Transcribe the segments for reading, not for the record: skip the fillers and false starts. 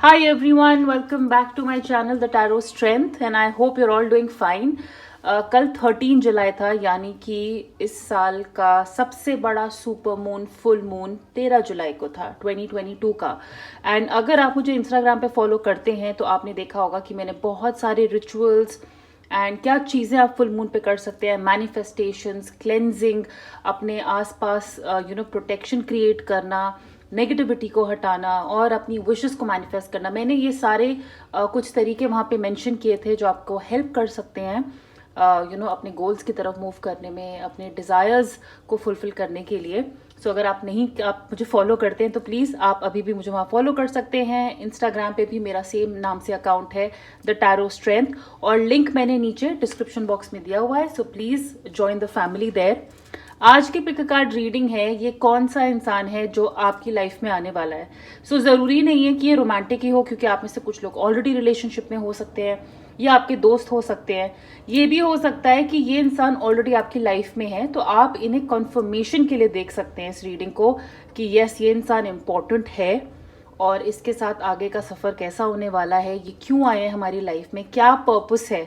Hi everyone, welcome back to my channel The Tarot Strength and I hope you're all doing fine. कल 13 जुलाई था यानी कि इस साल का सबसे बड़ा सुपर मून फुल मून 13 जुलाई को था 2022 का। एंड अगर आप मुझे इंस्टाग्राम पे फॉलो करते हैं तो आपने देखा होगा कि मैंने बहुत सारे रिचुअल्स एंड क्या चीज़ें आप फुल मून पे कर सकते हैं, मैनिफेस्टेशंस, क्लेंजिंग, अपने आसपास प्रोटेक्शन क्रिएट करना, नेगेटिविटी को हटाना और अपनी विशेस को मैनिफेस्ट करना। मैंने ये सारे कुछ तरीके वहाँ पे मेंशन किए थे जो आपको हेल्प कर सकते हैं अपने गोल्स की तरफ मूव करने में, अपने डिज़ायर्स को फुलफिल करने के लिए। सो अगर आप मुझे फॉलो करते हैं तो प्लीज़ आप अभी भी मुझे वहाँ फॉलो कर सकते हैं। इंस्टाग्राम पे भी मेरा सेम नाम से अकाउंट है द टैरो स्ट्रेंथ और लिंक मैंने नीचे डिस्क्रिप्शन बॉक्स में दिया हुआ है। So please join the family there. आज की पिक कार्ड रीडिंग है, ये कौन सा इंसान है जो आपकी लाइफ में आने वाला है। सो ज़रूरी नहीं है कि ये रोमांटिक ही हो, क्योंकि आप में से कुछ लोग ऑलरेडी रिलेशनशिप में हो सकते हैं या आपके दोस्त हो सकते हैं। ये भी हो सकता है कि ये इंसान ऑलरेडी आपकी लाइफ में है, तो आप इन्हें कंफर्मेशन के लिए देख सकते हैं इस रीडिंग को कि यस, ये इंसान इम्पोर्टेंट है और इसके साथ आगे का सफ़र कैसा होने वाला है, ये क्यों आए हैं हमारी लाइफ में, क्या पर्पस है,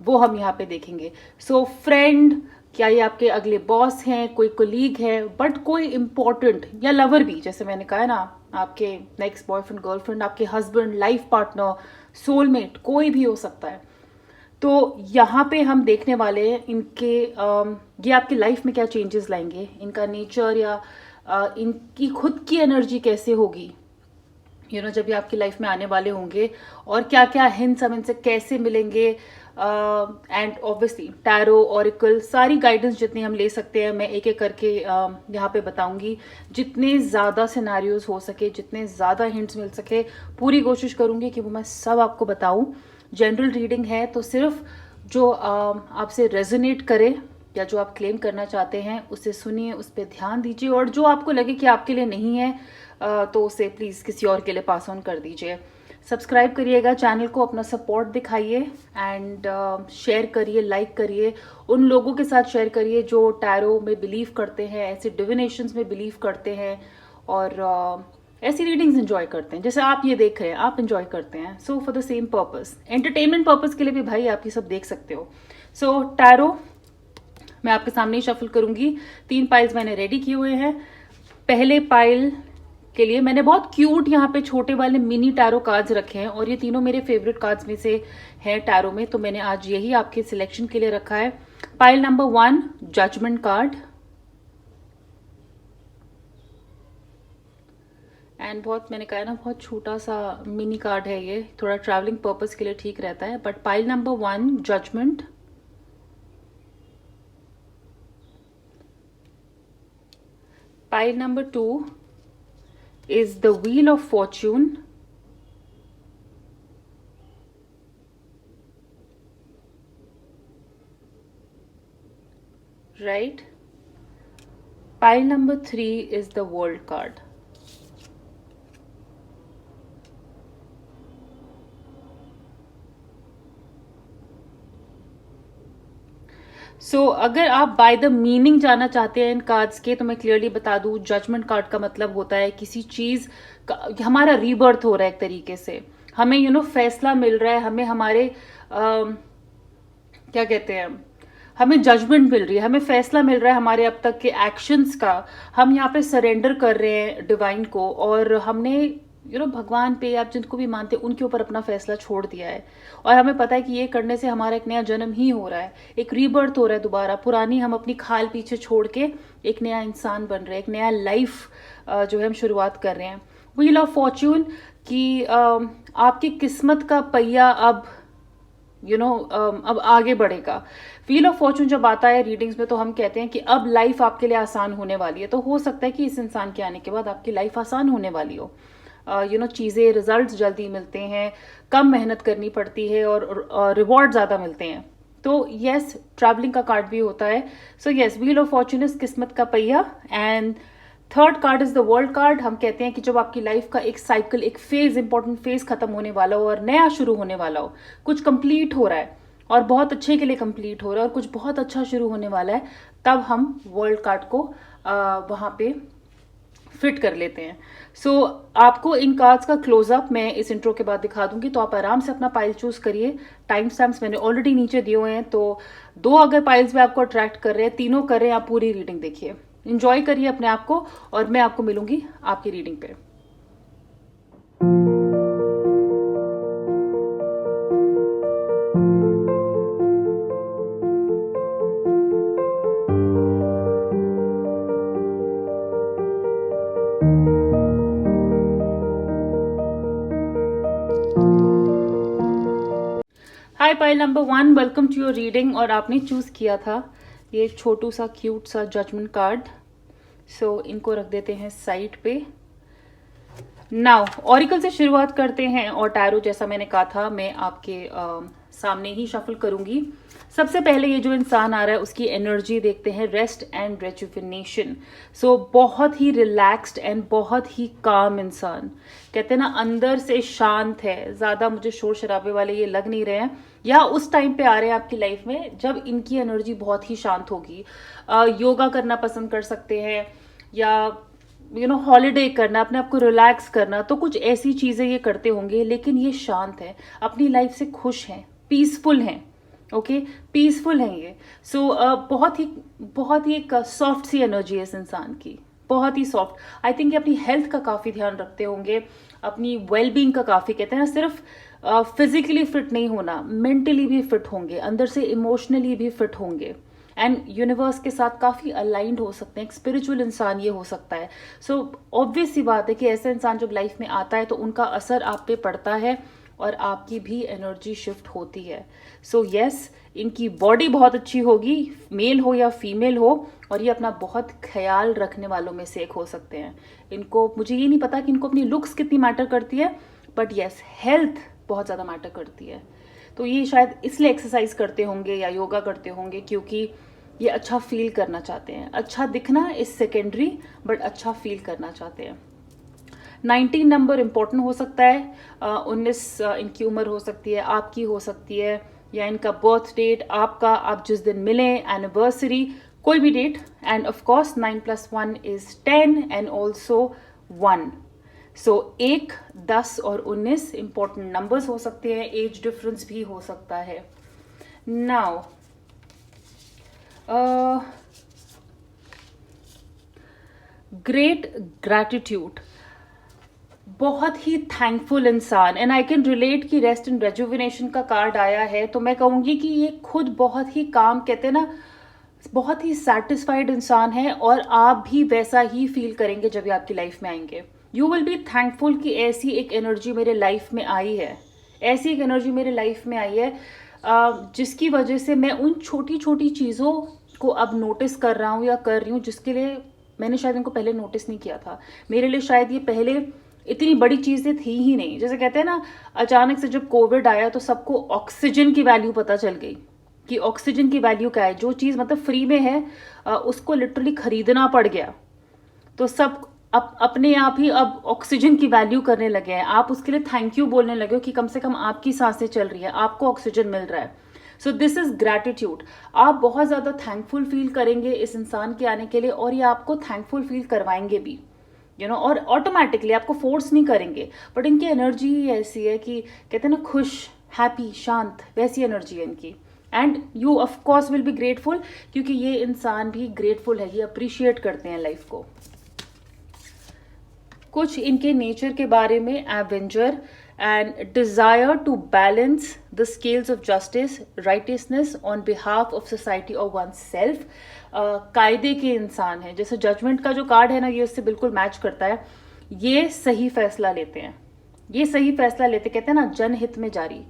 वो हम यहाँ पे देखेंगे। सो फ्रेंड, क्या ये आपके अगले बॉस हैं, कोई कोलीग है, बट कोई इम्पोर्टेंट, या लवर भी, जैसे मैंने कहा है ना, आपके नेक्स्ट बॉयफ्रेंड, गर्लफ्रेंड, आपके हस्बैंड, लाइफ पार्टनर, सोलमेट, कोई भी हो सकता है। तो यहाँ पे हम देखने वाले हैं इनके ये आपकी लाइफ में क्या चेंजेस लाएंगे, इनका नेचर या इनकी खुद की एनर्जी कैसे होगी जब ये आपकी लाइफ में आने वाले होंगे, और क्या क्या हिंट्स हम इनसे कैसे मिलेंगे। एंड ऑब्वियसली टैरो, ऑरिकल, सारी गाइडेंस जितनी हम ले सकते हैं मैं एक एक करके यहाँ पे बताऊंगी। जितने ज़्यादा सिनारियोज हो सके, जितने ज़्यादा हिंट्स मिल सके, पूरी कोशिश करूंगी कि वो मैं सब आपको बताऊं। जनरल रीडिंग है तो सिर्फ जो आपसे रेजोनेट करे या जो आप क्लेम करना चाहते हैं उसे सुनिए, उस पर ध्यान दीजिए, और जो आपको लगे कि आपके लिए नहीं है तो उसे प्लीज़ किसी और के लिए पास ऑन कर दीजिए। सब्सक्राइब करिएगा चैनल को, अपना सपोर्ट दिखाइए एंड शेयर करिए, लाइक करिए, उन लोगों के साथ शेयर करिए जो टैरो में बिलीव करते हैं, ऐसे डिविनेशंस में बिलीव करते हैं और ऐसी रीडिंग्स एंजॉय करते हैं जैसे आप ये देख रहे हैं, आप एंजॉय करते हैं। So for the same purpose, entertainment purpose के लिए भी भाई आप ये सब देख सकते हो। सो टैरो मैं आपके सामने ही शफल करूंगी। 3 पाइल्स मैंने रेडी किए हुए हैं। पहले पाइल के लिए मैंने बहुत क्यूट यहाँ पे छोटे वाले मिनी टैरो कार्ड्स रखे हैं और ये तीनों मेरे फेवरेट कार्ड्स में से हैं टैरो में, तो मैंने आज यही आपके सिलेक्शन के लिए रखा है। Pile number 1, judgement card. And बहुत, मैंने कहा ना, बहुत छोटा सा मिनी कार्ड है ये, थोड़ा ट्रैवलिंग पर्पस के लिए ठीक रहता है। But pile number 1, judgement. Pile number 2 is the Wheel of Fortune. Right? Pile number 3 is the World card. सो अगर आप बाय द मीनिंग जानना चाहते हैं इन कार्ड्स के, तो मैं क्लियरली बता दूं, जजमेंट कार्ड का मतलब होता है किसी चीज का हमारा रीबर्थ हो रहा है एक तरीके से, हमें फैसला मिल रहा है, हमें हमारे क्या कहते हैं, हमें जजमेंट मिल रही है, हमें फैसला मिल रहा है हमारे अब तक के एक्शंस का। हम यहाँ पे सरेंडर कर रहे हैं डिवाइन को और हमने भगवान पे, आप जिनको भी मानते हैं उनके ऊपर अपना फैसला छोड़ दिया है। और हमें पता है कि ये करने से हमारा एक नया जन्म ही हो रहा है, एक रीबर्थ हो रहा है दोबारा। पुरानी हम अपनी खाल पीछे छोड़ के एक नया इंसान बन रहे हैं, एक नया लाइफ जो है हम शुरुआत कर रहे हैं। व्हील ऑफ फॉर्च्यून कि आपकी किस्मत का पहिया अब अब आगे बढ़ेगा। व्हील ऑफ फॉर्चून जब आता है रीडिंग्स में तो हम कहते हैं कि अब लाइफ आपके लिए आसान होने वाली है। तो हो सकता है कि इस इंसान के आने के बाद आपकी लाइफ आसान होने वाली हो। चीज़ें, रिजल्ट्स जल्दी मिलते हैं, कम मेहनत करनी पड़ती है और रिवॉर्ड ज़्यादा मिलते हैं। तो यस, ट्रैवलिंग का कार्ड भी होता है। So yes, wheel of Fortune is किस्मत का पहिया। And third card is the world card. हम कहते हैं कि जब आपकी लाइफ का एक साइकिल, एक फेज, इंपॉर्टेंट फेज खत्म होने वाला हो और नया शुरू होने वाला हो, कुछ कंप्लीट हो रहा है और बहुत अच्छे के लिए कंप्लीट हो रहा है और कुछ बहुत अच्छा शुरू होने वाला है, तब हम वर्ल्ड कार्ड को वहां पे फिट कर लेते हैं। सो आपको इन कार्ड्स का क्लोजअप मैं इस इंट्रो के बाद दिखा दूंगी, तो आप आराम से अपना पाइल चूज करिए। टाइम स्टैम्प्स मैंने ऑलरेडी नीचे दिए हुए हैं, तो 2 अगर पाइल्स भी आपको अट्रैक्ट कर रहे हैं, 3 कर रहे हैं, आप पूरी रीडिंग देखिए, इंजॉय करिए अपने आप को, और मैं आपको मिलूंगी आपकी रीडिंग पे। Hi pile number 1, welcome to your reading. और आपने चूज किया था ये छोटू सा क्यूट सा जजमेंट कार्ड। सो इनको रख देते हैं साइड पे। नाउ ऑरिकल से शुरुआत करते हैं, और टैरो जैसा मैंने कहा था मैं आपके सामने ही शफल करूंगी। सबसे पहले ये जो इंसान आ रहा है उसकी एनर्जी देखते हैं, रेस्ट एंड रेजुविनेशन। सो बहुत ही रिलैक्स्ड एंड बहुत ही काम इंसान, कहते हैं ना अंदर से शांत है, ज्यादा मुझे शोर शराबे वाले ये लग नहीं रहे हैं, या उस टाइम पे आ रहे हैं आपकी लाइफ में जब इनकी एनर्जी बहुत ही शांत होगी। योगा करना पसंद कर सकते हैं, या हॉलीडे करना, अपने आप को रिलैक्स करना, तो कुछ ऐसी चीजें ये करते होंगे, लेकिन ये शांत है, अपनी लाइफ से खुश हैं, पीसफुल हैं। ओके, पीसफुल है ये। सो बहुत ही एक सॉफ्ट सी एनर्जी है इस इंसान की, बहुत ही सॉफ्ट। आई थिंक ये अपनी हेल्थ का काफी ध्यान रखते होंगे, अपनी वेलबींग का काफी, कहते हैं ना सिर्फ फिजिकली फिट नहीं होना, मेंटली भी फिट होंगे, अंदर से इमोशनली भी फिट होंगे, एंड यूनिवर्स के साथ काफी अलाइंड हो सकते हैं। एक स्पिरिचुअल इंसान ये हो सकता है। सो ऑब्वियस सी बात है कि ऐसा इंसान जब लाइफ में आता है तो उनका असर आप पे पड़ता है और आपकी भी एनर्जी शिफ्ट होती है। सो यस, इनकी बॉडी बहुत अच्छी होगी, मेल हो या फीमेल हो, और ये अपना बहुत ख्याल रखने वालों में से एक हो सकते हैं। इनको, मुझे ये नहीं पता कि इनको अपनी लुक्स कितनी मैटर करती है, बट यस हेल्थ बहुत ज़्यादा मैटर करती है। तो ये शायद इसलिए एक्सरसाइज करते होंगे या योगा करते होंगे, क्योंकि ये अच्छा फील करना चाहते हैं। अच्छा दिखना इज सेकेंडरी, बट अच्छा फील करना चाहते हैं। 19 नंबर इंपॉर्टेंट हो सकता है, 19 इनकी उम्र हो सकती है, आपकी हो सकती है, या इनका बर्थ डेट, आपका, आप जिस दिन मिले, एनिवर्सरी, कोई भी date. And of course 9 + 1 is 10 and also 1। So 1, 10 और 19 इंपॉर्टेंट नंबर्स हो सकते हैं, एज डिफरेंस भी हो सकता है। नाउ ग्रेट ग्रैटिट्यूड, बहुत ही थैंकफुल इंसान, एंड आई कैन रिलेट कि रेस्ट एंड रेजुविनेशन का कार्ड आया है, तो मैं कहूंगी कि ये खुद बहुत ही काम, कहते हैं ना बहुत ही सेटिस्फाइड इंसान है, और आप भी वैसा ही फील करेंगे जब ये आपकी लाइफ में आएंगे। यू विल बी थैंकफुल कि ऐसी एक एनर्जी मेरे लाइफ में आई है, ऐसी एक एनर्जी मेरे लाइफ में आई है, जिसकी वजह से मैं उन छोटी छोटी चीज़ों को अब नोटिस कर रहा हूँ या कर रही हूँ, जिसके लिए मैंने शायद इनको पहले नोटिस नहीं किया था। मेरे लिए शायद ये पहले इतनी बड़ी चीजें थी ही नहीं। जैसे कहते हैं ना, अचानक से जब कोविड आया तो सबको ऑक्सीजन की वैल्यू पता चल गई कि ऑक्सीजन की वैल्यू क्या है। जो चीज मतलब फ्री में है उसको लिटरली खरीदना पड़ गया, तो सब अपने आप ही अब ऑक्सीजन की वैल्यू करने लगे हैं। आप उसके लिए थैंक यू बोलने लगे हो कि कम से कम आपकी सांसें चल रही है, आपको ऑक्सीजन मिल रहा है। So this is gratitude. आप बहुत ज्यादा थैंकफुल फील करेंगे इस इंसान के आने के लिए, और ये आपको थैंकफुल फील करवाएंगे भी, और ऑटोमेटिकली आपको फोर्स नहीं करेंगे। बट इनकी एनर्जी ही ऐसी है कि कहते हैं ना खुश, हैप्पी, शांत, वैसी एनर्जी है इनकी। And you of course will be grateful, क्योंकि ये इंसान भी ग्रेटफुल है, ये अप्रिशिएट करते हैं लाइफ को। कुछ इनके नेचर के बारे में, avenger and desire to balance the scales of justice, righteousness on behalf of society और वन सेल्फ। कायदे के इंसान है, जैसे जजमेंट का जो कार्ड है ना, ये उससे बिल्कुल मैच करता है। ये सही फैसला लेते हैं, ये सही फैसला लेते, कहते हैं ना जनहित में जारी,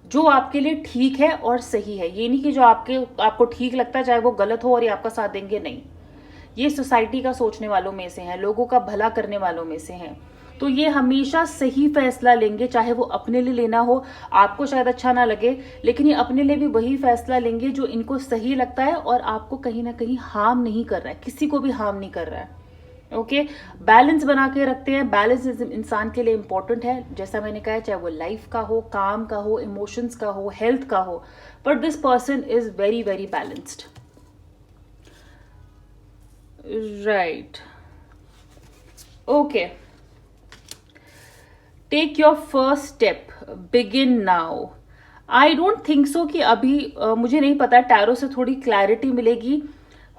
जो आपके लिए ठीक है और सही है। ये नहीं कि जो आपको ठीक लगता है चाहे वो गलत हो और ये आपका साथ देंगे, नहीं। ये सोसाइटी का सोचने वालों में से हैं, लोगों का भला करने वालों में से हैं। तो ये हमेशा सही फैसला लेंगे, चाहे वो अपने लिए लेना हो, आपको शायद अच्छा ना लगे, लेकिन ये अपने लिए भी वही फैसला लेंगे जो इनको सही लगता है और आपको कहीं ना कहीं हार्म नहीं कर रहा है, किसी को भी हार्म नहीं कर रहा है। ओके, बैलेंस बना के रखते हैं। बैलेंस इंसान के लिए इंपॉर्टेंट है, जैसा मैंने कहा, चाहे वो लाइफ का हो, काम का हो, इमोशंस का हो, हेल्थ का हो, but this person is very very balanced. Right, okay, take your first step, begin now. I don't think so कि अभी मुझे नहीं पता, टैरो से थोड़ी क्लैरिटी मिलेगी।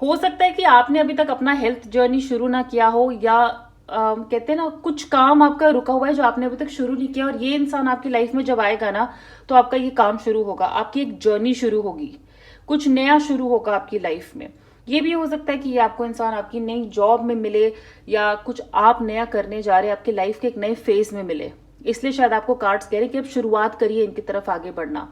हो सकता है कि आपने अभी तक अपना हेल्थ जर्नी शुरू ना किया हो, या कहते हैं ना, कुछ काम आपका रुका हुआ है जो आपने अभी तक शुरू नहीं किया, और ये इंसान आपकी लाइफ में जब आएगा ना, तो आपका ये काम शुरू होगा, आपकी एक जर्नी शुरू होगी, कुछ नया शुरू होगा आपकी लाइफ में। ये भी हो सकता है कि ये आपको इंसान आपकी नई जॉब में मिले, या कुछ आप नया करने जा रहे हैं, आपकी लाइफ के एक नए फेज में मिले। इसलिए शायद आपको कार्ड्स कह रहे हैं कि अब शुरुआत करिए इनकी तरफ आगे बढ़ना।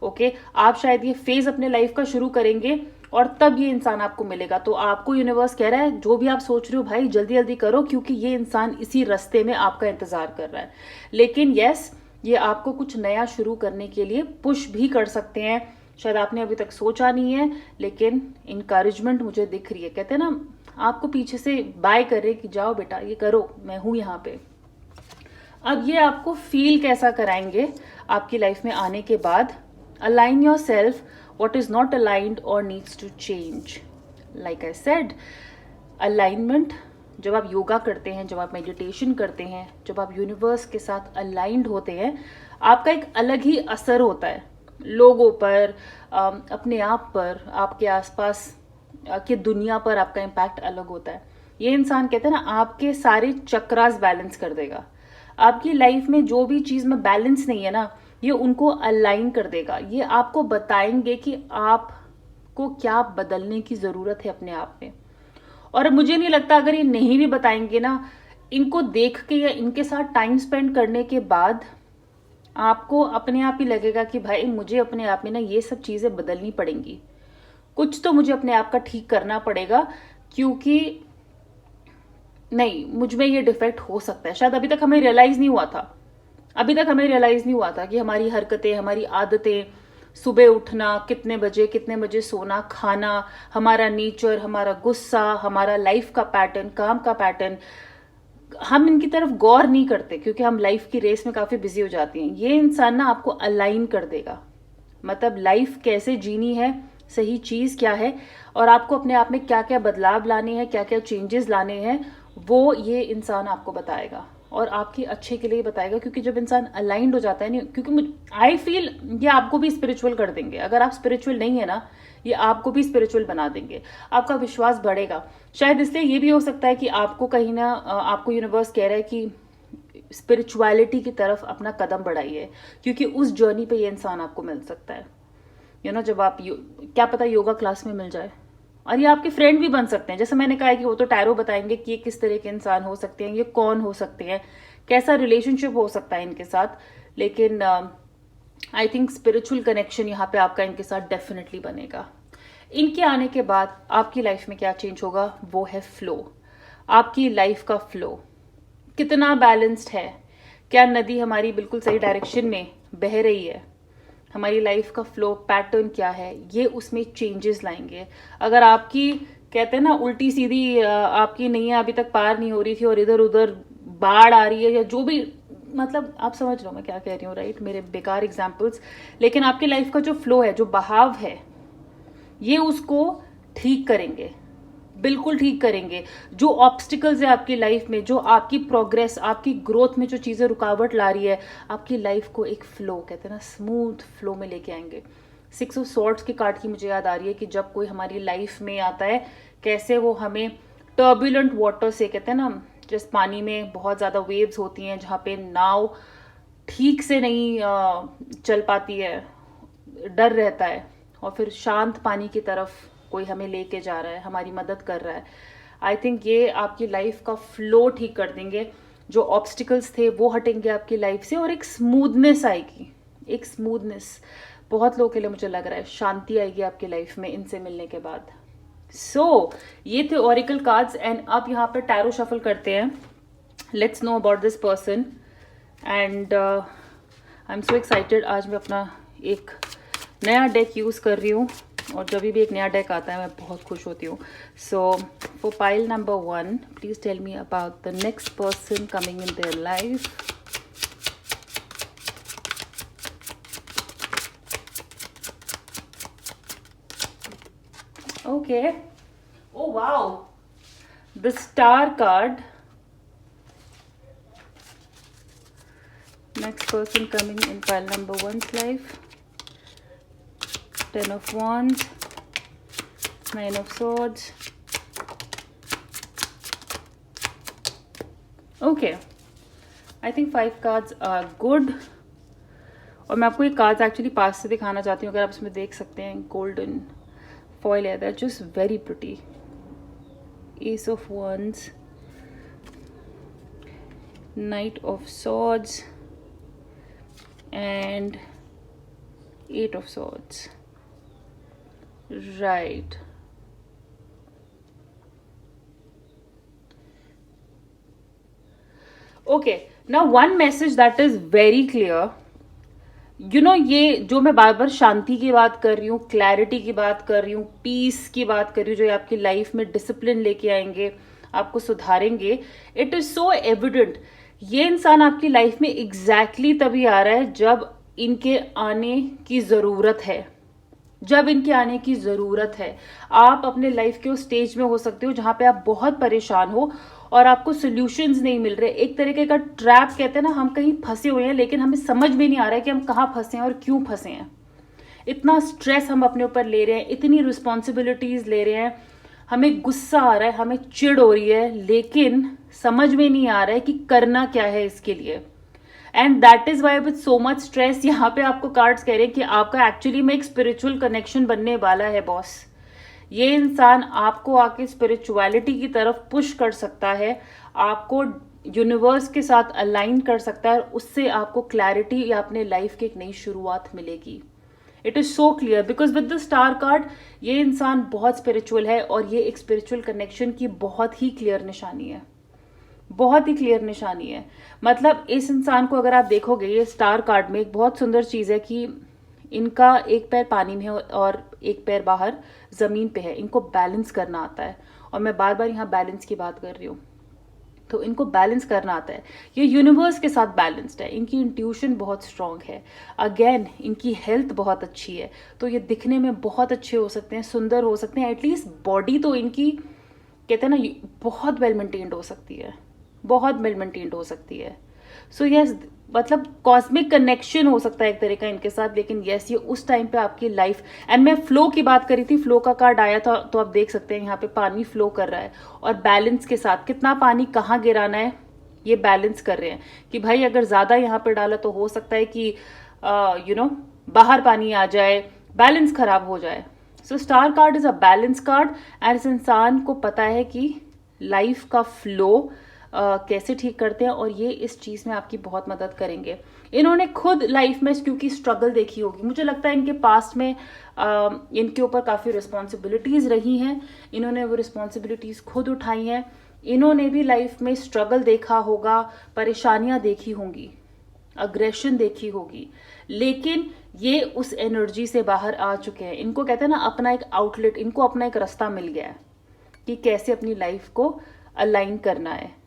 ओके, आप शायद ये फेज अपने लाइफ का शुरू करेंगे, और तब ये इंसान आपको मिलेगा। तो आपको यूनिवर्स कह रहा है जो भी आप सोच रहे हो भाई, जल्दी जल्दी करो, क्योंकि ये इंसान इसी रास्ते में आपका इंतजार कर रहा है। लेकिन यस, ये आपको कुछ नया शुरू करने के लिए पुश भी कर सकते हैं। शायद आपने अभी तक सोचा नहीं है, लेकिन इनकरेजमेंट मुझे दिख रही है। कहते हैं ना, आपको पीछे से बाय कर रहे कि जाओ बेटा, ये करो, मैं हूं यहाँ पे। अब ये आपको फील कैसा कराएंगे आपकी लाइफ में आने के बाद? Align your self, what is not aligned or needs to change. Like I said, alignment, जब आप योगा करते हैं, जब आप मेडिटेशन करते हैं, जब आप यूनिवर्स के साथ अलाइंड होते हैं, आपका एक अलग ही असर होता है लोगों पर, अपने आप पर, आपके आसपास की दुनिया पर आपका इम्पैक्ट अलग होता है। ये इंसान कहते हैं ना, आपके सारे चक्रास बैलेंस कर देगा। आपकी लाइफ में जो भी चीज़ में बैलेंस नहीं है ना, ये उनको अलाइन कर देगा। ये आपको बताएंगे कि आपको क्या बदलने की ज़रूरत है अपने आप में। और मुझे नहीं लगता अगर ये नहीं भी बताएंगे ना, इनको देख के या इनके साथ टाइम स्पेंड करने के बाद आपको अपने आप ही लगेगा कि भाई मुझे अपने आप में ना ये सब चीज़ें बदलनी पड़ेंगी, कुछ तो मुझे अपने आप का ठीक करना पड़ेगा, क्योंकि नहीं, मुझ में ये डिफेक्ट हो सकता है। शायद अभी तक हमें रियलाइज़ नहीं हुआ था, अभी तक हमें रियलाइज नहीं हुआ था कि हमारी हरकतें, हमारी आदतें, सुबह उठना, कितने बजे सोना, खाना, हमारा नेचर, हमारा गुस्सा, हमारा लाइफ का पैटर्न, काम का पैटर्न, हम इनकी तरफ गौर नहीं करते क्योंकि हम लाइफ की रेस में काफी बिजी हो जाती हैं। ये इंसान ना आपको अलाइन कर देगा, मतलब लाइफ कैसे जीनी है, सही चीज क्या है, और आपको अपने आप में क्या क्या बदलाव लाने हैं, क्या क्या चेंजेस लाने हैं, वो ये इंसान आपको बताएगा, और आपके अच्छे के लिए बताएगा। क्योंकि जब इंसान अलाइंड हो जाता है, नहीं, क्योंकि आई फील ये आपको भी स्पिरिचुअल कर देंगे। अगर आप स्पिरिचुअल नहीं है ना, ये आपको भी स्पिरिचुअल बना देंगे, आपका विश्वास बढ़ेगा। शायद इसलिए ये भी हो सकता है कि आपको कहीं ना, आपको यूनिवर्स कह रहा है कि स्पिरिचुअलिटी की तरफ अपना कदम बढ़ाइए, क्योंकि उस जर्नी पे ये इंसान आपको मिल सकता है। जब आप क्या पता योगा क्लास में मिल जाए, और ये आपके फ्रेंड भी बन सकते हैं। जैसे मैंने कहा है कि वो तो टैरो बताएंगे कि ये किस तरह के इंसान हो सकते हैं, ये कौन हो सकते हैं, कैसा रिलेशनशिप हो सकता है इनके साथ। लेकिन आई थिंक स्पिरिचुअल कनेक्शन यहाँ पे आपका इनके साथ डेफिनेटली बनेगा। इनके आने के बाद आपकी लाइफ में क्या चेंज होगा, वो है फ्लो। आपकी लाइफ का फ्लो कितना बैलेंस्ड है, क्या नदी हमारी बिल्कुल सही डायरेक्शन में बह रही है, हमारी लाइफ का फ्लो पैटर्न क्या है, ये उसमें चेंजेस लाएंगे। अगर आपकी, कहते हैं ना, उल्टी सीधी आपकी नैया अभी तक पार नहीं हो रही थी और इधर उधर बाढ़ आ रही है, या जो भी, मतलब आप समझ रहे हो मैं क्या कह रही हूँ, राइट? मेरे बेकार एग्जाम्पल्स। लेकिन आपकी लाइफ का जो फ्लो है, जो बहाव है, ये उसको ठीक करेंगे, बिल्कुल ठीक करेंगे। जो ऑब्स्टिकल्स है आपकी लाइफ में, जो आपकी प्रोग्रेस, आपकी ग्रोथ में जो चीज़ें रुकावट ला रही है, आपकी लाइफ को एक फ्लो, कहते हैं ना, स्मूथ फ्लो में लेके आएंगे। 6 ऑफ सॉर्ड्स की कार्ड की मुझे याद आ रही है कि जब कोई हमारी लाइफ में आता है, कैसे वो हमें टर्बुलेंट वाटर से, कहते हैं ना, जिस पानी में बहुत ज़्यादा वेव्स होती हैं, जहाँ पे नाव ठीक से नहीं चल पाती है, डर रहता है, और फिर शांत पानी की तरफ कोई हमें लेके जा रहा है, हमारी मदद कर रहा है। आई थिंक ये आपकी लाइफ का फ्लो ठीक कर देंगे। जो ऑब्स्टिकल्स थे वो हटेंगे आपकी लाइफ से, और एक स्मूथनेस आएगी, एक स्मूथनेस। बहुत लोगों के लिए मुझे लग रहा है शांति आएगी आपकी लाइफ में इनसे मिलने के बाद। ये थे ऑरिकल कार्ड्स, एंड अब यहाँ पे टैरो शफल करते हैं। Let's know about this person, and I am so excited. आज मैं अपना एक नया डेक यूज़ कर रही हूँ, और जब भी एक नया डेक आता है मैं बहुत खुश होती हूँ। So for pile number 1, please tell me about the next person coming in their life. Okay, oh wow, the star card, Next person coming in pile number 1's life. 10 of Wands, 9 of Swords. Okay, I think 5 cards are good. और मैं आपको ये cards actually पास से दिखाना चाहती हूँ. अगर आप इसमें देख सकते हैं, गोल्डन फॉइल है, that just very pretty. Ace of Wands, Knight of Swords, and 8 of Swords. Right. Okay, now one message that is very clear. ये जो मैं बार बार शांति की बात कर रही हूँ, क्लैरिटी की बात कर रही हूँ, पीस की बात कर रही हूँ, जो आपकी लाइफ में डिसिप्लिन लेके आएंगे, आपको सुधारेंगे. It is so evident. ये इंसान आपकी लाइफ में एग्जैक्टली तभी आ रहा है जब इनके आने की जरूरत है. जब इनके आने की जरूरत है. आप अपने लाइफ के उस स्टेज में हो सकते हो जहां पे आप बहुत परेशान हो और आपको सॉल्यूशंस नहीं मिल रहे. एक तरीके का ट्रैप कहते हैं ना, हम कहीं फंसे हुए हैं लेकिन हमें समझ में नहीं आ रहा है कि हम कहाँ फंसे हैं और क्यों फंसे हैं. इतना स्ट्रेस हम अपने ऊपर ले रहे हैं, इतनी रिस्पॉन्सिबिलिटीज ले रहे हैं, हमें गुस्सा आ रहा है, हमें चिढ़ हो रही है, लेकिन समझ में नहीं आ रहा है कि करना क्या है इसके लिए. And that is why with so much stress यहाँ पे आपको कार्ड्स कह रहे हैं कि आपका एक्चुअली में एक स्पिरिचुअल कनेक्शन बनने वाला है बॉस. ये इंसान आपको आके स्पिरिचुअलिटी की तरफ पुश कर सकता है, आपको यूनिवर्स के साथ अलाइन कर सकता है, उससे आपको क्लैरिटी या अपने लाइफ की एक नई शुरुआत मिलेगी. It is so clear because with the star card ये इंसान बहुत स्पिरिचुअल है और ये एक स्पिरिचुअल कनेक्शन की बहुत ही क्लियर निशानी है. बहुत ही क्लियर निशानी है. मतलब इस इंसान को अगर आप देखोगे, ये स्टार कार्ड में एक बहुत सुंदर चीज है कि इनका एक पैर पानी में है और एक पैर बाहर जमीन पे है. इनको बैलेंस करना आता है और मैं बार बार यहाँ बैलेंस की बात कर रही हूँ. तो इनको बैलेंस करना आता है. ये यूनिवर्स के साथ बैलेंस्ड है. इनकी इंट्यूशन बहुत स्ट्रांग है. अगेन इनकी हेल्थ बहुत अच्छी है. तो ये दिखने में बहुत अच्छे हो सकते हैं, सुंदर हो सकते हैं. एटलीस्ट बॉडी तो इनकी कहते हैं ना बहुत वेल मेंटेन्ड हो सकती है, बहुत वेल मेंटेन्ड हो सकती है. सो यस, मतलब कॉस्मिक कनेक्शन हो सकता है एक तरह का इनके साथ. लेकिन यस, ये उस टाइम पे आपकी लाइफ. एंड मैं फ्लो की बात करी थी, फ्लो का कार्ड आया था, तो आप देख सकते हैं यहाँ पे पानी फ्लो कर रहा है और बैलेंस के साथ कितना पानी कहाँ गिराना है ये बैलेंस कर रहे हैं. कि भाई अगर ज्यादा यहाँ पे डाला तो हो सकता है कि बाहर पानी आ जाए, बैलेंस खराब हो जाए. So star card is a balance card. And इस इंसान को पता है कि लाइफ का फ्लो कैसे ठीक करते हैं और ये इस चीज में आपकी बहुत मदद करेंगे. इन्होंने खुद लाइफ में क्योंकि स्ट्रगल देखी होगी, मुझे लगता है इनके पास्ट में इनके ऊपर काफी रिस्पॉन्सिबिलिटीज रही हैं. इन्होंने वो रिस्पॉन्सिबिलिटीज खुद उठाई हैं. इन्होंने भी लाइफ में स्ट्रगल देखा होगा, परेशानियां देखी होंगी, अग्रेशन देखी होगी, लेकिन ये उस एनर्जी से बाहर आ चुके हैं. इनको कहते हैं ना अपना एक आउटलेट, इनको अपना एक रास्ता मिल गया है कि कैसे अपनी लाइफ को अलाइन करना है.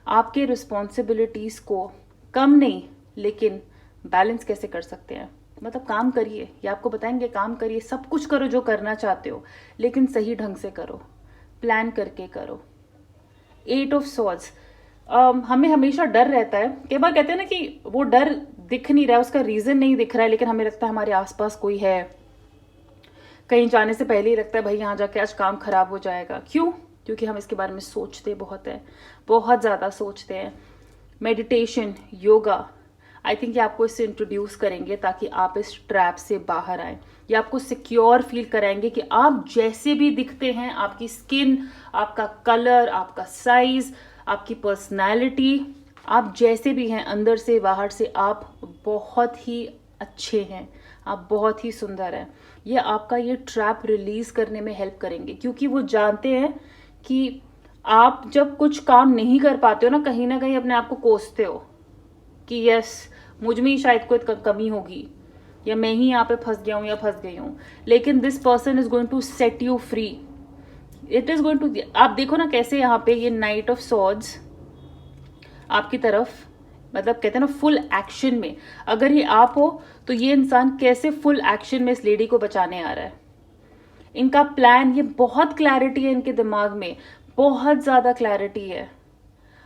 आपके रिस्पॉन्सिबिलिटीज को कम नहीं लेकिन बैलेंस कैसे कर सकते हैं. मतलब काम करिए, ये आपको बताएंगे. काम करिए, सब कुछ करो जो करना चाहते हो, लेकिन सही ढंग से करो, प्लान करके करो. 8 ऑफ सॉर्ड्स, हमें हमेशा डर रहता है. कई बार कहते हैं ना कि वो डर दिख नहीं रहा है, उसका रीजन नहीं दिख रहा है, लेकिन हमें लगता है हमारे आसपास कोई है. कहीं जाने से पहले ही लगता है भाई यहाँ जाके आज काम खराब हो जाएगा. क्यों? क्योंकि हम इसके बारे में सोचते बहुत है, बहुत ज़्यादा सोचते हैं. मेडिटेशन, योगा, आई थिंक ये आपको इससे इंट्रोड्यूस करेंगे ताकि आप इस ट्रैप से बाहर आए. ये आपको सिक्योर फील कराएंगे कि आप जैसे भी दिखते हैं, आपकी स्किन, आपका कलर, आपका साइज, आपकी पर्सनैलिटी, आप जैसे भी हैं अंदर से बाहर से, आप बहुत ही अच्छे हैं, आप बहुत ही सुंदर हैं. ये आपका ये ट्रैप रिलीज करने में हेल्प करेंगे क्योंकि वो जानते हैं कि आप जब कुछ काम नहीं कर पाते हो ना कहीं अपने आप को कोसते हो कि यस मुझ में ही शायद कोई कमी होगी या मैं ही यहाँ पे फंस गया हूँ या फंस गई हूँ. लेकिन this person is going to set you free. It is going to, आप देखो ना कैसे यहाँ पे ये नाइट ऑफ सॉर्ड्स आपकी तरफ, मतलब कहते हैं ना फुल एक्शन में. अगर ये आप हो तो ये इंसान कैसे फुल एक्शन में इस लेडी को बचाने आ रहा है. इनका प्लान, ये बहुत क्लैरिटी है इनके दिमाग में, बहुत ज्यादा क्लैरिटी है.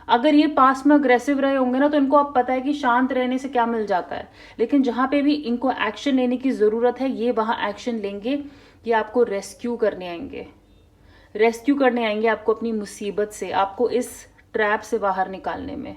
अगर ये पास्ट में अग्रेसिव रहे होंगे ना, तो इनको अब पता है कि शांत रहने से क्या मिल जाता है। लेकिन जहां पे भी इनको एक्शन लेने की जरूरत है, ये वहां एक्शन लेंगे। ये आपको रेस्क्यू करने आएंगे, रेस्क्यू करने आएंगे आपको अपनी मुसीबत से, आपको इस ट्रैप से बाहर निकालने में।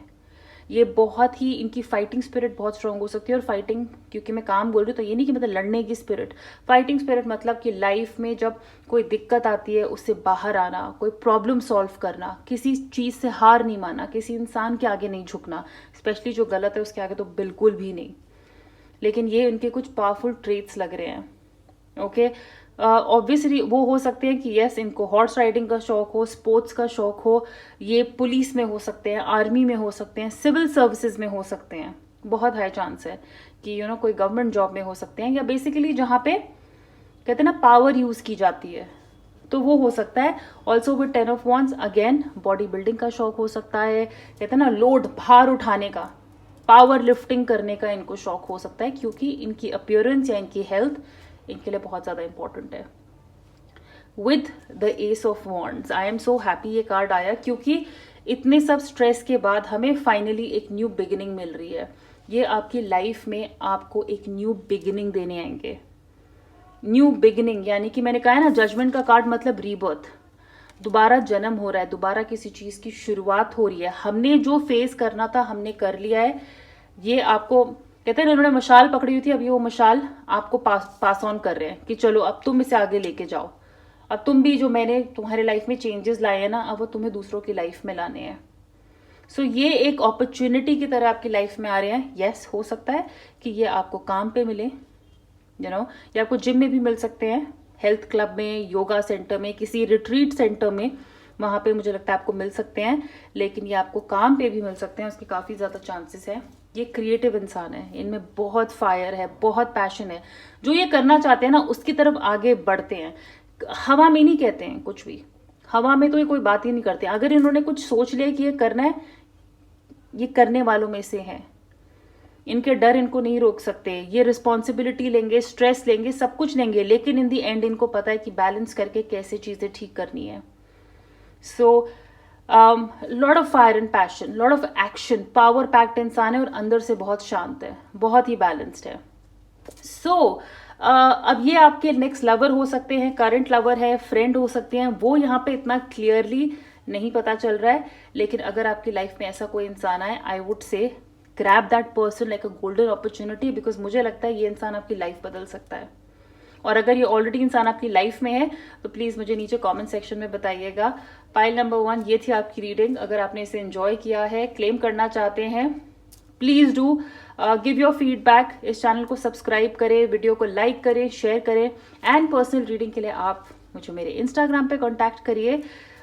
ये बहुत ही, इनकी फाइटिंग स्पिरिट बहुत स्ट्रांग हो सकती है। और फाइटिंग, क्योंकि मैं काम बोल रही हूँ तो ये नहीं कि मतलब लड़ने की स्पिरिट, फाइटिंग स्पिरिट मतलब कि लाइफ में जब कोई दिक्कत आती है उससे बाहर आना, कोई प्रॉब्लम सॉल्व करना, किसी चीज़ से हार नहीं मानना, किसी इंसान के आगे नहीं झुकना, स्पेशली जो गलत है उसके आगे तो बिल्कुल भी नहीं। लेकिन ये इनके कुछ पावरफुल ट्रेट्स लग रहे हैं। ओके, ऑब्वियसली वो हो सकते हैं कि यस, इनको हॉर्स राइडिंग का शौक हो, स्पोर्ट्स का शौक हो, ये पुलिस में हो सकते हैं, आर्मी में हो सकते हैं, सिविल सर्विसेज में हो सकते हैं, बहुत हाई चांस है कि कोई गवर्नमेंट जॉब में हो सकते हैं, या बेसिकली जहाँ पे कहते हैं ना पावर यूज की जाती है, तो वो हो सकता है। Also with 10 of wands, again body building का शौक हो सकता है, कहते हैं ना लोड, भार उठाने का, पावर लिफ्टिंग करने का इनको शौक हो सकता है, क्योंकि इनकी अपीयरेंस या इनकी हेल्थ इनके लिए बहुत ज़्यादा इंपॉर्टेंट है। With the S of wands, I am so happy ये कार्ड आया, क्योंकि इतने सब स्ट्रेस के बाद हमें फाइनली एक न्यू बिगिनिंग मिल रही है। ये आपकी लाइफ में आपको एक न्यू बिगिनिंग देने आएंगे। न्यू बिगिनिंग यानी कि मैंने कहा है ना, जजमेंट का कार्ड मतलब रीबर्थ, दोबारा जन्म हो रहा है, दोबारा किसी चीज़ की शुरुआत हो रही है। हमने जो फेस करना था हमने कर लिया है। ये आपको कहते हैं ना, इन्होंने मशाल पकड़ी हुई थी, अभी वो मशाल आपको पास ऑन कर रहे हैं कि चलो अब तुम इसे आगे लेके जाओ। अब तुम भी, जो मैंने तुम्हारे लाइफ में चेंजेस लाए हैं ना, अब वो तुम्हें दूसरों की लाइफ में लाने हैं। सो ये एक अपॉर्चुनिटी की तरह आपकी लाइफ में आ रहे हैं। यस, हो सकता है कि ये आपको काम पे मिले, या आपको जिम में भी मिल सकते हैं, हेल्थ क्लब में, योगा सेंटर में, किसी रिट्रीट सेंटर में, वहां पे मुझे लगता है आपको मिल सकते हैं। लेकिन ये आपको काम पे भी मिल सकते हैं, उसके काफ़ी ज़्यादा चांसेस है। ये क्रिएटिव इंसान है, इनमें बहुत फायर है, बहुत पैशन है, जो ये करना चाहते हैं ना उसकी तरफ आगे बढ़ते हैं। हवा में नहीं कहते हैं कुछ भी, हवा में तो ये कोई बात ही नहीं करते। अगर इन्होंने कुछ सोच लिया कि ये करना है, ये करने वालों में से हैं। इनके डर इनको नहीं रोक सकते। ये रिस्पॉन्सिबिलिटी लेंगे, स्ट्रेस लेंगे, सब कुछ लेंगे, लेकिन इन दी एंड इनको पता है कि बैलेंस करके कैसे चीज़ें ठीक करनी है। So lot of fire and passion, lot of action, power packed इंसान है और अंदर से बहुत शांत है, बहुत ही बैलेंस्ड है। सो अब ये आपके नेक्स्ट लवर हो सकते हैं, करंट लवर है, फ्रेंड हो सकते हैं, वो यहाँ पे इतना क्लियरली नहीं पता चल रहा है। लेकिन अगर आपकी लाइफ में ऐसा कोई इंसान आए, आई वुड से grab that person like a golden opportunity, because मुझे लगता है ये इंसान आपकी लाइफ बदल सकता है। और अगर ये ऑलरेडी इंसान आपकी लाइफ में है तो प्लीज मुझे नीचे कमेंट सेक्शन में बताइएगा। पाइल नंबर 1, ये थी आपकी रीडिंग। अगर आपने इसे एंजॉय किया है, क्लेम करना चाहते हैं, please do give your feedback. इस चैनल को सब्सक्राइब करें, वीडियो को लाइक करें, शेयर करें। एंड पर्सनल रीडिंग के लिए आप मुझे मेरे इंस्टाग्राम पे कॉन्टैक्ट करिए,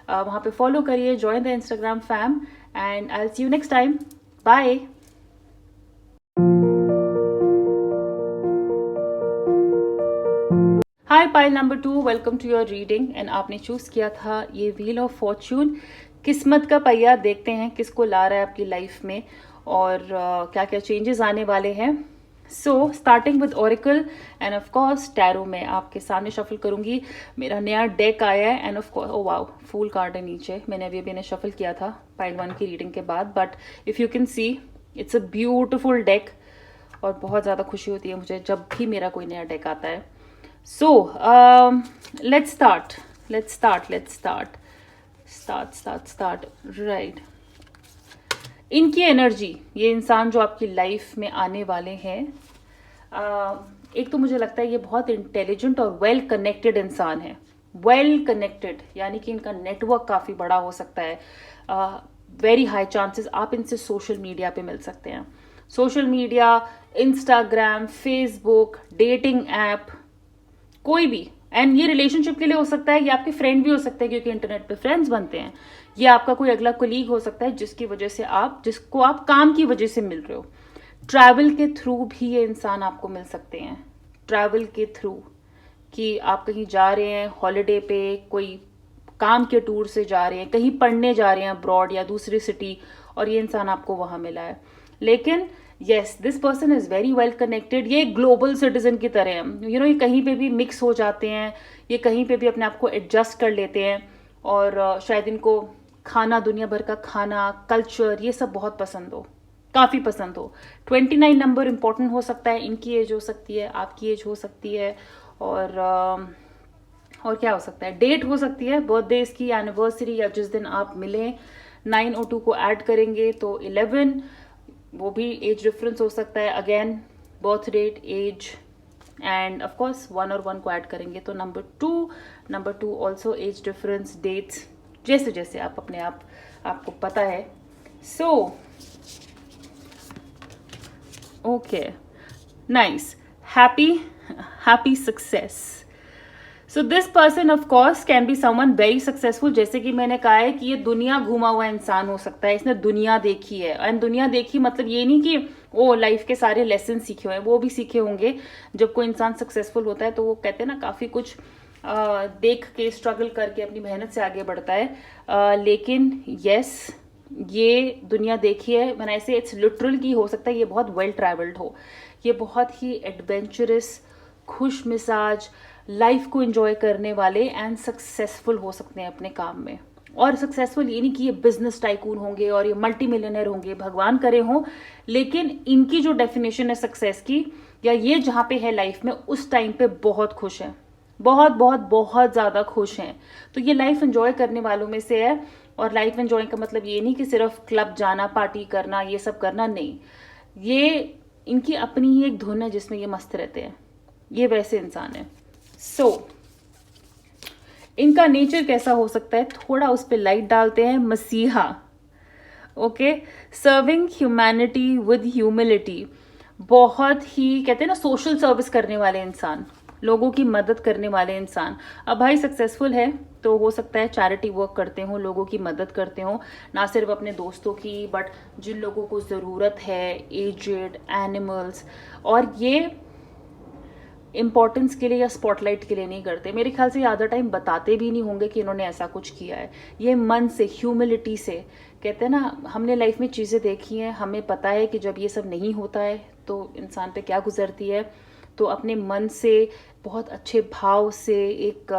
वहां पे फॉलो करिए, join the Instagram fam, and I will see you next time. Bye. Hi pile number 2, welcome to your reading. And आपने चूज किया था ये व्हील ऑफ फॉर्च्यून, किस्मत का पहिया। देखते हैं किसको ला रहा है आपकी लाइफ में और क्या क्या चेंजेस आने वाले हैं। So starting with Oracle and of course tarot में आपके सामने शफल करूंगी। मेरा नया डेक आया है and of course, oh wow, fool card है नीचे। मैंने अभी इन्हें शफल किया था पाइल 1 की रीडिंग के बाद, but if you can see it's a beautiful deck. और बहुत ज़्यादा खुशी होती है मुझे जब भी मेरा कोई नया डेक आता है। So, let's start. Start. Right. इनकी एनर्जी, ये इंसान जो आपकी लाइफ में आने वाले हैं, एक तो मुझे लगता है ये बहुत इंटेलिजेंट और वेल कनेक्टेड इंसान है। वेल कनेक्टेड यानी कि इनका नेटवर्क काफ़ी बड़ा हो सकता है। वेरी हाई चांसेस आप इनसे सोशल मीडिया पे मिल सकते हैं। Social media, Instagram, Facebook, dating app, कोई भी। एंड ये रिलेशनशिप के लिए हो सकता है, ये आपके फ्रेंड भी हो सकते हैं क्योंकि इंटरनेट पे फ्रेंड्स बनते हैं। ये आपका कोई अगला कोलीग हो सकता है जिसको आप काम की वजह से मिल रहे हो। ट्रैवल के थ्रू भी ये इंसान आपको मिल सकते हैं। ट्रैवल के थ्रू कि आप कहीं जा रहे हैं हॉलिडे पे, कोई काम के टूर से जा रहे हैं, कहीं पढ़ने जा रहे हैं अब्रॉड या दूसरी सिटी, और ये इंसान आपको वहां मिला है। लेकिन yes, this person is very well connected. ये ग्लोबल सिटीजन की तरह है। ये कहीं पे भी मिक्स हो जाते हैं, ये कहीं पे भी अपने आप को एडजस्ट कर लेते हैं। और शायद इनको खाना, दुनिया भर का खाना, कल्चर, ये सब बहुत पसंद हो, काफ़ी पसंद हो। 29 नंबर इंपॉर्टेंट हो सकता है, इनकी एज हो सकती है, आपकी एज हो सकती है, और क्या हो सकता है, डेट हो सकती है, बर्थडे इसकी, एनिवर्सरी, या जिस दिन आप मिलें। 9 और 2 को ऐड करेंगे तो 11, वो भी एज डिफरेंस हो सकता है। Again birth date, age, and of course 1 और 1 को ऐड करेंगे तो number 2 also age difference, dates, जैसे जैसे आप अपने आपको पता है। So okay, nice, happy success. So this person of course can be someone very successful. जैसे कि मैंने कहा है कि ये दुनिया घूमा हुआ इंसान हो सकता है, इसने दुनिया देखी है। एंड दुनिया देखी मतलब ये नहीं कि वो लाइफ के सारे लेसन सीखे हुए हैं, वो भी सीखे होंगे। जब कोई इंसान सक्सेसफुल होता है तो वो कहते हैं ना, काफ़ी कुछ देख के, स्ट्रगल करके, अपनी मेहनत से आगे बढ़ता है। लेकिन यस, ये दुनिया देखी है, मैंने ऐसे इट्स लिटरल की हो सकता है ये बहुत वेल ट्रैवल्ड हो, ये बहुत ही एडवेंचरस, खुश मिजाज, लाइफ को एंजॉय करने वाले एंड सक्सेसफुल हो सकते हैं अपने काम में। और सक्सेसफुल ये नहीं कि ये बिजनेस टाइकून होंगे और ये मल्टी मिलियनर होंगे, भगवान करे हो, लेकिन इनकी जो डेफिनेशन है सक्सेस की, या ये जहाँ पे है लाइफ में, उस टाइम पे बहुत खुश हैं, बहुत बहुत बहुत ज़्यादा खुश हैं। तो ये लाइफ एंजॉय करने वालों में से है। और लाइफ एंजॉय का मतलब ये नहीं कि सिर्फ क्लब जाना, पार्टी करना, ये सब करना, नहीं। ये इनकी अपनी ही एक धुन है जिसमें ये मस्त रहते हैं, ये वैसे इंसान है। सो इनका नेचर कैसा हो सकता है, थोड़ा उस पर लाइट डालते हैं। मसीहा, okay, serving humanity with humility, बहुत ही कहते हैं ना सोशल सर्विस करने वाले इंसान, लोगों की मदद करने वाले इंसान। अब भाई सक्सेसफुल है तो हो सकता है चैरिटी वर्क करते हो, लोगों की मदद करते हो, ना सिर्फ अपने दोस्तों की, बट जिन लोगों को ज़रूरत है, एजेड, एनिमल्स। और ये इम्पोर्टेंस के लिए या स्पॉटलाइट के लिए नहीं करते, मेरे ख्याल से आधा टाइम बताते भी नहीं होंगे कि इन्होंने ऐसा कुछ किया है। ये मन से, ह्यूमिलिटी से, कहते हैं ना, हमने लाइफ में चीज़ें देखी हैं, हमें पता है कि जब ये सब नहीं होता है तो इंसान पे क्या गुजरती है। तो अपने मन से, बहुत अच्छे भाव से, एक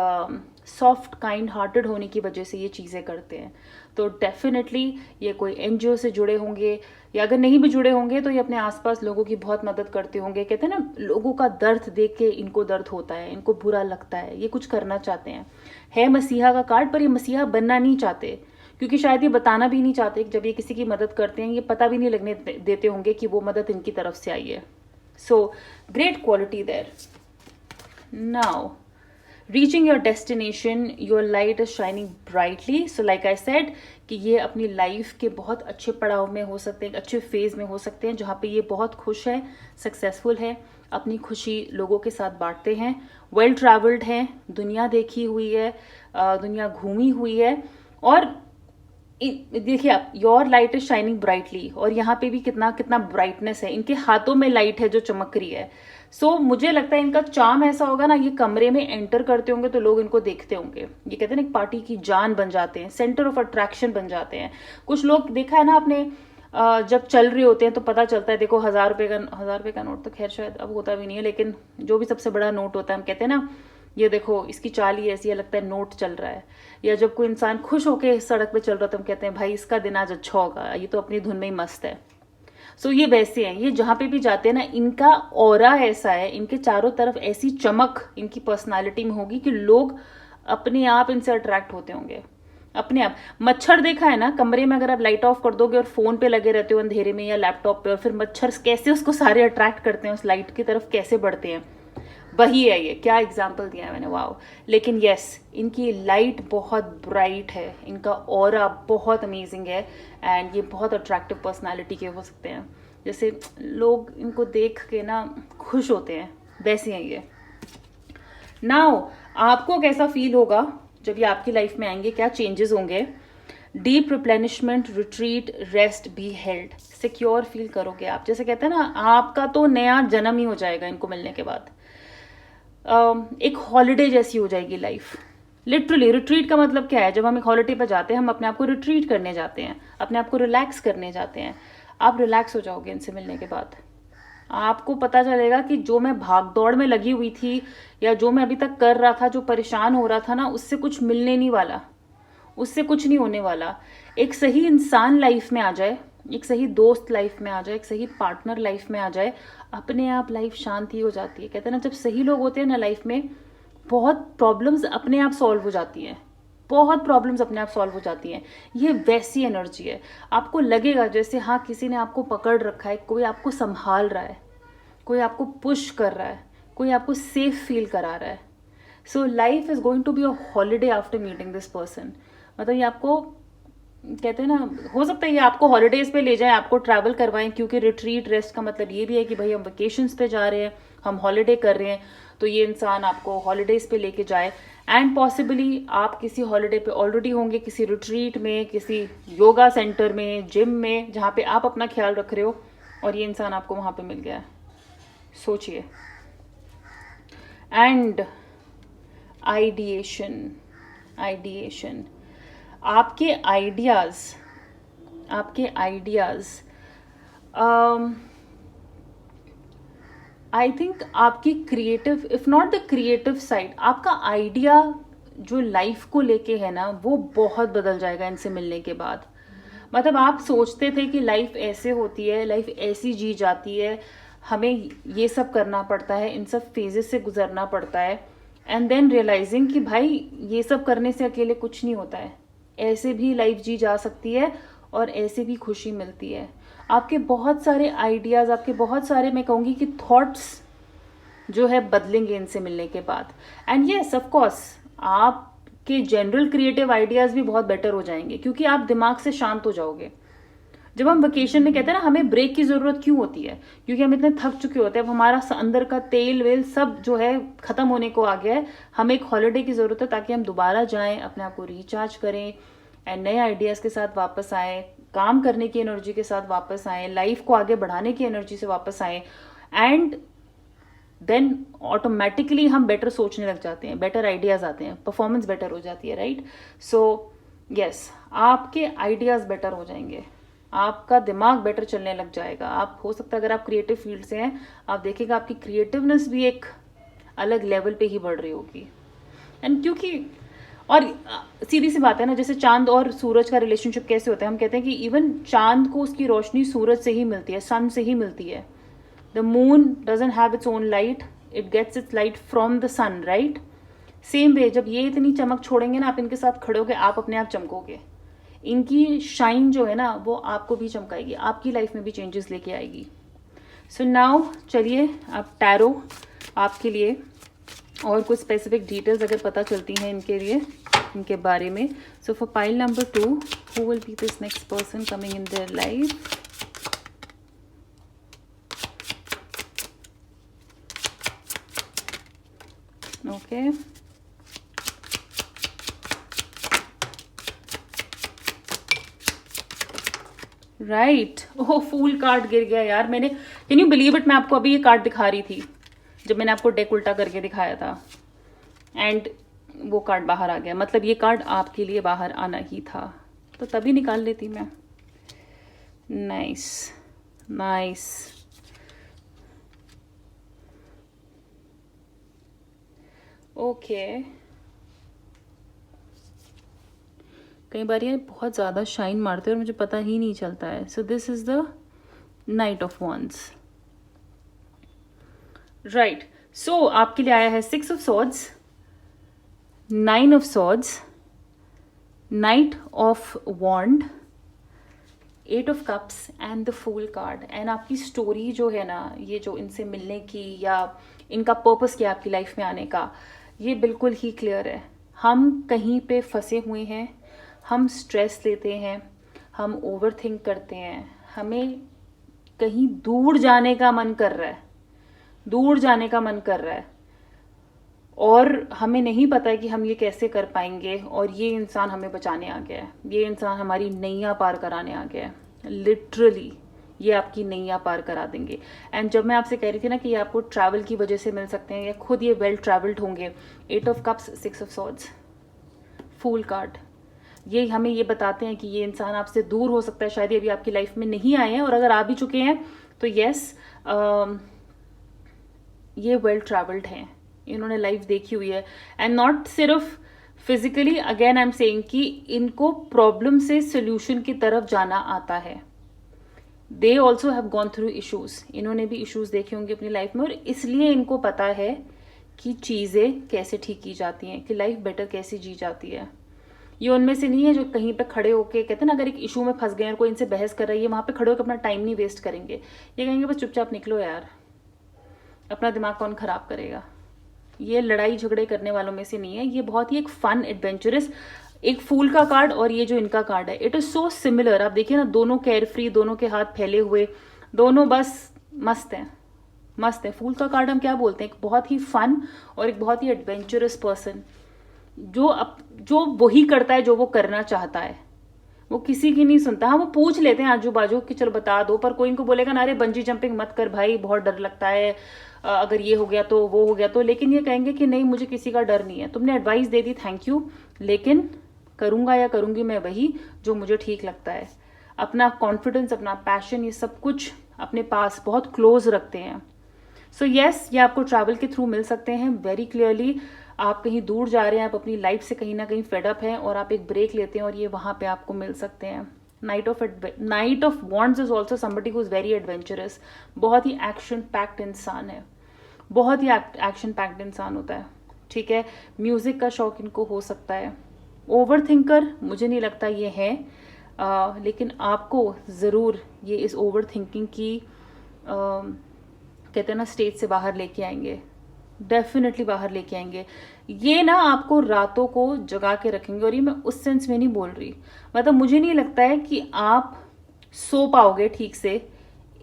सॉफ्ट, काइंड हार्टेड होने की वजह से ये चीज़ें करते हैं। तो डेफिनेटली ये कोई एनजीओ से जुड़े होंगे, या अगर नहीं भी जुड़े होंगे तो ये अपने आसपास लोगों की बहुत मदद करते होंगे। कहते हैं ना, लोगों का दर्द देख के इनको दर्द होता है, इनको बुरा लगता है, ये कुछ करना चाहते हैं। है मसीहा का कार्ड, पर ये मसीहा बनना नहीं चाहते, क्योंकि शायद ये बताना भी नहीं चाहते। जब ये किसी की मदद करते हैं, ये पता भी नहीं लगने देते होंगे कि वो मदद इनकी तरफ से आई है। So great quality there. Now reaching your destination, your light is shining brightly. So like I said कि ये अपनी लाइफ के बहुत अच्छे पड़ाव में हो सकते हैं, अच्छे फेज में हो सकते हैं, जहाँ पे ये बहुत खुश है, सक्सेसफुल है, अपनी खुशी लोगों के साथ बांटते हैं, वेल ट्रैवल्ड हैं, दुनिया देखी हुई है, दुनिया घूमी हुई है। और देखिए आप, your light is shining brightly, और यहाँ पे भी कितना कितना ब्राइटनेस है, इनके हाथों में लाइट है जो चमक रही है। सो मुझे लगता है इनका चार्म ऐसा होगा ना, ये कमरे में एंटर करते होंगे तो लोग इनको देखते होंगे, ये कहते हैं ना एक पार्टी की जान बन जाते हैं, सेंटर ऑफ अट्रैक्शन बन जाते हैं। कुछ लोग देखा है ना आपने, जब चल रहे होते हैं तो पता चलता है, देखो 1,000 रुपये का नोट तो खैर शायद अब होता भी नहीं है, लेकिन जो भी सबसे बड़ा नोट होता है, हम कहते हैं ना, ये देखो इसकी चाल ही ऐसी है, लगता है नोट चल रहा है। या जब कोई इंसान खुश होकर सड़क पे चल रहा है तो हम कहते हैं भाई इसका दिन आज अच्छा होगा, ये तो अपनी धुन में ही मस्त है। सो ये वैसे हैं, ये जहाँ पे भी जाते हैं ना, इनका ऑरा ऐसा है, इनके चारों तरफ ऐसी चमक इनकी पर्सनालिटी में होगी कि लोग अपने आप इनसे अट्रैक्ट होते होंगे, अपने आप। मच्छर देखा है ना, कमरे में अगर आप लाइट ऑफ कर दोगे और फोन पे लगे रहते हो अंधेरे में या लैपटॉप पे, और फिर मच्छर कैसे उसको सारे अट्रैक्ट करते हैं, उस लाइट की तरफ कैसे बढ़ते हैं, वही है ये। क्या एग्जाम्पल दिया है मैंने, वाओ। लेकिन यस, इनकी लाइट बहुत ब्राइट है, इनका ऑरा बहुत अमेजिंग है, एंड ये बहुत अट्रैक्टिव पर्सनालिटी के हो सकते हैं, जैसे लोग इनको देख के ना खुश होते हैं, वैसे हैं ये। नाउ आपको कैसा फील होगा जब ये आपकी लाइफ में आएंगे, क्या चेंजेस होंगे? Deep replenishment, retreat, rest, be held, secure feel करोगे आप, जैसे कहते हैं ना, आपका तो नया जन्म ही हो जाएगा इनको मिलने के बाद। एक हॉलिडे जैसी हो जाएगी लाइफ, लिटरली। रिट्रीट का मतलब क्या है? जब हम एक हॉलिडे पर जाते हैं, हम अपने आप को रिट्रीट करने जाते हैं, अपने आप को रिलैक्स करने जाते हैं। आप रिलैक्स हो जाओगे इनसे मिलने के बाद। आपको पता चलेगा कि जो मैं भाग दौड़ में लगी हुई थी, या जो मैं अभी तक कर रहा था, जो परेशान हो रहा था ना, उससे कुछ मिलने नहीं वाला, उससे कुछ नहीं होने वाला। एक सही इंसान लाइफ में आ जाए, एक सही दोस्त लाइफ में आ जाए, एक सही पार्टनर लाइफ में आ जाए, अपने आप लाइफ शांति हो जाती है। कहते हैं ना, जब सही लोग होते हैं ना लाइफ में, बहुत प्रॉब्लम्स अपने आप सॉल्व हो जाती हैं, बहुत प्रॉब्लम्स अपने आप सॉल्व हो जाती हैं। ये वैसी एनर्जी है। आपको लगेगा जैसे हाँ किसी ने आपको पकड़ रखा है, कोई आपको संभाल रहा है, कोई आपको पुश कर रहा है, कोई आपको सेफ फील करा रहा है। So life is going to be a holiday after meeting this person. मतलब ये आपको, कहते हैं ना, हो सकता है ये आपको हॉलीडेज पे ले जाएं, आपको ट्रैवल करवाएं, क्योंकि रिट्रीट रेस्ट का मतलब ये भी है कि भाई हम वेकेशंस पे जा रहे हैं, हम हॉलीडे कर रहे हैं, तो ये इंसान आपको हॉलीडेज पे लेके जाए। एंड पॉसिबली आप किसी हॉलीडे पे ऑलरेडी होंगे, किसी रिट्रीट में, किसी योगा सेंटर में, जिम में, जहाँ पे आप अपना ख्याल रख रहे हो, और ये इंसान आपको वहाँ पे मिल गया है। सोचिए। एंड आइडिएशन, आइडिएशन, आपके आइडियाज़, आपके आइडियाज़, आई थिंक आपकी creative, if not the creative side, आपका आइडिया जो लाइफ को लेके है ना, वो बहुत बदल जाएगा इनसे मिलने के बाद। मतलब आप सोचते थे कि लाइफ ऐसे होती है, लाइफ ऐसी जी जाती है, हमें ये सब करना पड़ता है, इन सब फेजेस से गुजरना पड़ता है, एंड देन रियलाइजिंग कि भाई ये सब करने से अकेले कुछ नहीं होता है, ऐसे भी लाइफ जी जा सकती है और ऐसे भी खुशी मिलती है। आपके बहुत सारे आइडियाज़, आपके बहुत सारे, मैं कहूँगी कि थॉट्स जो है बदलेंगे इनसे मिलने के बाद। एंड येस ऑफ कोर्स आपके जनरल क्रिएटिव आइडियाज़ भी बहुत बेटर हो जाएंगे, क्योंकि आप दिमाग से शांत हो जाओगे। जब हम वेकेशन में कहते हैं ना हमें ब्रेक की ज़रूरत क्यों होती है, क्योंकि हम इतने थक चुके होते हैं, अब हमारा अंदर का तेल वेल सब जो है ख़त्म होने को आ गया है, हमें एक हॉलीडे की ज़रूरत है, ताकि हम दोबारा जाएं, अपने आप को रिचार्ज करें एंड नए आइडियाज़ के साथ वापस आएँ, काम करने की एनर्जी के साथ वापस आएँ, लाइफ को आगे बढ़ाने की एनर्जी से वापस आएँ, एंड देन ऑटोमेटिकली हम बेटर सोचने लग जाते हैं, बेटर आइडियाज़ आते हैं, परफॉर्मेंस बेटर हो जाती है, राइट। सो यस, आपके आइडियाज़ बेटर हो जाएंगे, आपका दिमाग बेटर चलने लग जाएगा। आप, हो सकता है अगर आप क्रिएटिव फील्ड से हैं, आप देखेगा आपकी क्रिएटिवनेस भी एक अलग लेवल पे ही बढ़ रही होगी। एंड क्योंकि, और सीधी सी बात है ना, जैसे चांद और सूरज का रिलेशनशिप कैसे होता है, हम कहते हैं कि इवन चांद को उसकी रोशनी सूरज से ही मिलती है, सन से ही मिलती है। The moon doesn't have its own light, it gets its light from the sun, right. Same way, जब ये इतनी चमक छोड़ेंगे ना, आप इनके साथ खड़े होगे, आप अपने आप चमकोगे। इनकी शाइन जो है ना, वो आपको भी चमकाएगी, आपकी लाइफ में भी चेंजेस लेके आएगी। सो नाउ चलिए, आप टैरो आपके लिए और कुछ स्पेसिफिक डिटेल्स अगर पता चलती हैं इनके लिए, इनके बारे में। So for pile number 2, who will be this next person coming in their life? Okay, right. Oh, fool card गिर गया यार। मैंने, कैन यू बिलीव इट, मैं आपको अभी ये कार्ड दिखा रही थी जब मैंने आपको डेक उल्टा करके दिखाया था, एंड वो कार्ड बाहर आ गया। मतलब ये कार्ड आपके लिए बाहर आना ही था, तो तभी निकाल लेती मैं। Nice, nice. ओके, कई बार ये बहुत ज़्यादा शाइन मारते हैं और मुझे पता ही नहीं चलता है। So this is the knight of wands, right. So आपके लिए आया है 6 of swords, 9 of swords, knight of wand, 8 of cups and the fool card. And आपकी स्टोरी जो है ना, ये जो इनसे मिलने की या इनका पर्पस क्या आपकी लाइफ में आने का, ये बिल्कुल ही क्लियर है। हम कहीं पे फंसे हुए हैं, हम स्ट्रेस लेते हैं, हम ओवर थिंक करते हैं, हमें कहीं दूर जाने का मन कर रहा है, दूर जाने का मन कर रहा है, और हमें नहीं पता है कि हम ये कैसे कर पाएंगे, और ये इंसान हमें बचाने आ गया है, ये इंसान हमारी नैया पार कराने आ गया है। लिटरली ये आपकी नैया पार करा देंगे। एंड जब मैं आपसे कह रही थी ना कि ये आपको ट्रैवल की वजह से मिल सकते हैं, या खुद ये वेल ट्रैवल्ड होंगे, 8 of cups, 6 of swords, fool card, ये हमें ये बताते हैं कि ये इंसान आपसे दूर हो सकता है, शायद ये अभी आपकी लाइफ में नहीं आए हैं, और अगर आ भी चुके हैं तो यस, ये वेल ट्रैवल्ड हैं, इन्होंने लाइफ देखी हुई है। एंड नॉट सिर्फ physically again I am saying कि इनको प्रॉब्लम से सोल्यूशन की तरफ जाना आता है. They also have gone through issues. इन्होंने भी इशूज देखे होंगे अपनी लाइफ में और इसलिए इनको पता है कि चीज़ें कैसे ठीक की जाती हैं, कि लाइफ बेटर कैसे जी जाती है. ये उनमें से नहीं है जो कहीं पे खड़े होके कहते हैं ना, अगर एक इशू में फंस गए और कोई इनसे बहस कर रही है, वहां पे खड़े होकर अपना टाइम नहीं वेस्ट करेंगे. ये कहेंगे बस चुपचाप निकलो यार, अपना दिमाग कौन खराब करेगा. ये लड़ाई झगड़े करने वालों में से नहीं है. ये बहुत ही एक फन एडवेंचरस, एक फूल का कार्ड और ये जो इनका कार्ड है, इट इज सो सिमिलर. आप देखिए ना, दोनों केयर फ्री, दोनों के हाथ फैले हुए, दोनों बस मस्त हैं, मस्त है. फूल का कार्ड हम क्या बोलते हैं, एक बहुत ही फन और एक बहुत ही एडवेंचरस पर्सन, जो वही करता है जो वो करना चाहता है. वो किसी की नहीं सुनता. हाँ, वो पूछ लेते हैं आजू बाजू कि चलो बता दो, पर कोई इनको बोलेगा ना अरे बंजी जंपिंग मत कर भाई, बहुत डर लगता है, अगर ये हो गया तो वो हो गया तो. लेकिन ये कहेंगे कि नहीं, मुझे किसी का डर नहीं है. तुमने advice they the, thank you, लेकिन करूंगा या करूंगी मैं वही जो मुझे ठीक लगता है. अपना कॉन्फिडेंस, अपना पैशन, ये सब कुछ अपने पास बहुत क्लोज रखते हैं. सो येस, ये आपको ट्रैवल के थ्रू मिल सकते हैं. वेरी क्लियरली आप कहीं दूर जा रहे हैं, आप अपनी लाइफ से कहीं ना कहीं फेडअप हैं और आप एक ब्रेक लेते हैं और ये वहां पे आपको मिल सकते हैं. Night of wands is also somebody who is very adventurous. बहुत ही एक्शन पैक्ड इंसान है, बहुत ही एक्शन पैक्ड इंसान होता है. ठीक है, म्यूजिक का शौक इनको हो सकता है. ओवर थिंकर मुझे नहीं लगता ये है, लेकिन आपको ज़रूर ये इस ओवर थिंकिंग की कहते हैं ना स्टेज से बाहर लेके आएंगे. डेफिनेटली बाहर लेके आएंगे. ये ना आपको रातों को जगा के रखेंगे. और ये मैं उस सेंस में नहीं बोल रही, मतलब मुझे नहीं लगता है कि आप सो पाओगे ठीक से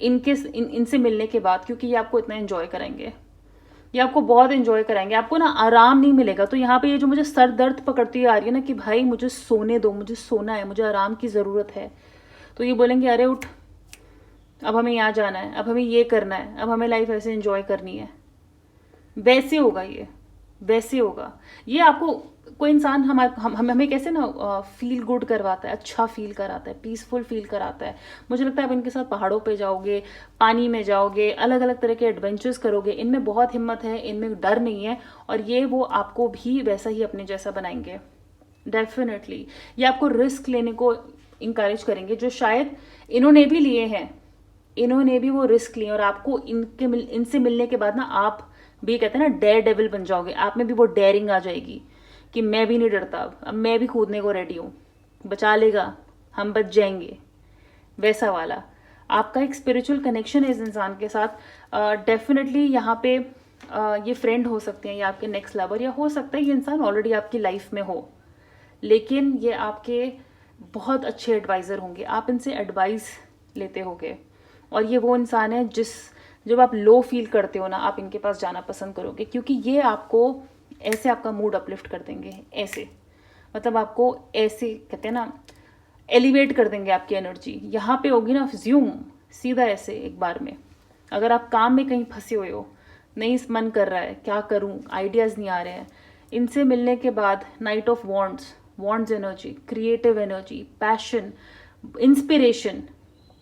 इनसे मिलने के बाद, क्योंकि ये आपको इतना एंजॉय कराएंगे. ये आपको बहुत एंजॉय कराएंगे. आपको ना आराम नहीं मिलेगा. तो यहाँ पे ये जो मुझे सर दर्द पकड़ती आ रही है ना कि भाई मुझे सोने दो, मुझे सोना है, मुझे आराम की ज़रूरत है, तो ये बोलेंगे अरे उठ, अब हमें यहाँ जाना है, अब हमें ये करना है, अब हमें लाइफ ऐसे एंजॉय करनी है. वैसे होगा ये, वैसे होगा ये. आपको कोई इंसान हमें कैसे ना फील गुड करवाता है, अच्छा फील कराता है, पीसफुल फील कराता है. मुझे लगता है आप इनके साथ पहाड़ों पे जाओगे, पानी में जाओगे, अलग अलग तरह के एडवेंचर्स करोगे. इनमें बहुत हिम्मत है, इनमें डर नहीं है, और ये वो आपको भी वैसा ही अपने जैसा बनाएंगे. डेफिनेटली ये आपको रिस्क लेने को इंकरेज करेंगे, जो शायद इन्होंने भी लिए हैं. इन्होंने भी वो रिस्क लिए और आपको इनसे मिलने के बाद ना आप भी कहते हैं ना डेयर डेविल बन जाओगे. आप में भी वो डेयरिंग आ जाएगी कि मैं भी नहीं डरता, अब मैं भी कूदने को रेडी हूँ, बचा लेगा, हम बच जाएंगे, वैसा वाला. आपका एक स्पिरिचुअल कनेक्शन है इस इंसान के साथ. डेफिनेटली यहाँ पे ये फ्रेंड हो सकते हैं या आपके नेक्स्ट लवर, या हो सकता है ये इंसान ऑलरेडी आपकी लाइफ में हो, लेकिन ये आपके बहुत अच्छे एडवाइज़र होंगे. आप इनसे एडवाइस लेते होगे, और ये वो इंसान है जब आप लो फील करते हो ना, आप इनके पास जाना पसंद करोगे, क्योंकि ये आपको ऐसे आपका मूड अपलिफ्ट कर देंगे. ऐसे मतलब आपको ऐसे कहते हैं ना एलिवेट कर देंगे आपकी एनर्जी. यहाँ पे होगी ना ज्यूम, सीधा ऐसे एक बार में. अगर आप काम में कहीं फंसे हुए हो, नहीं मन कर रहा है, क्या करूँ, आइडियाज़ नहीं आ रहे हैं, इनसे मिलने के बाद night of wands energy, creative energy, passion, inspiration,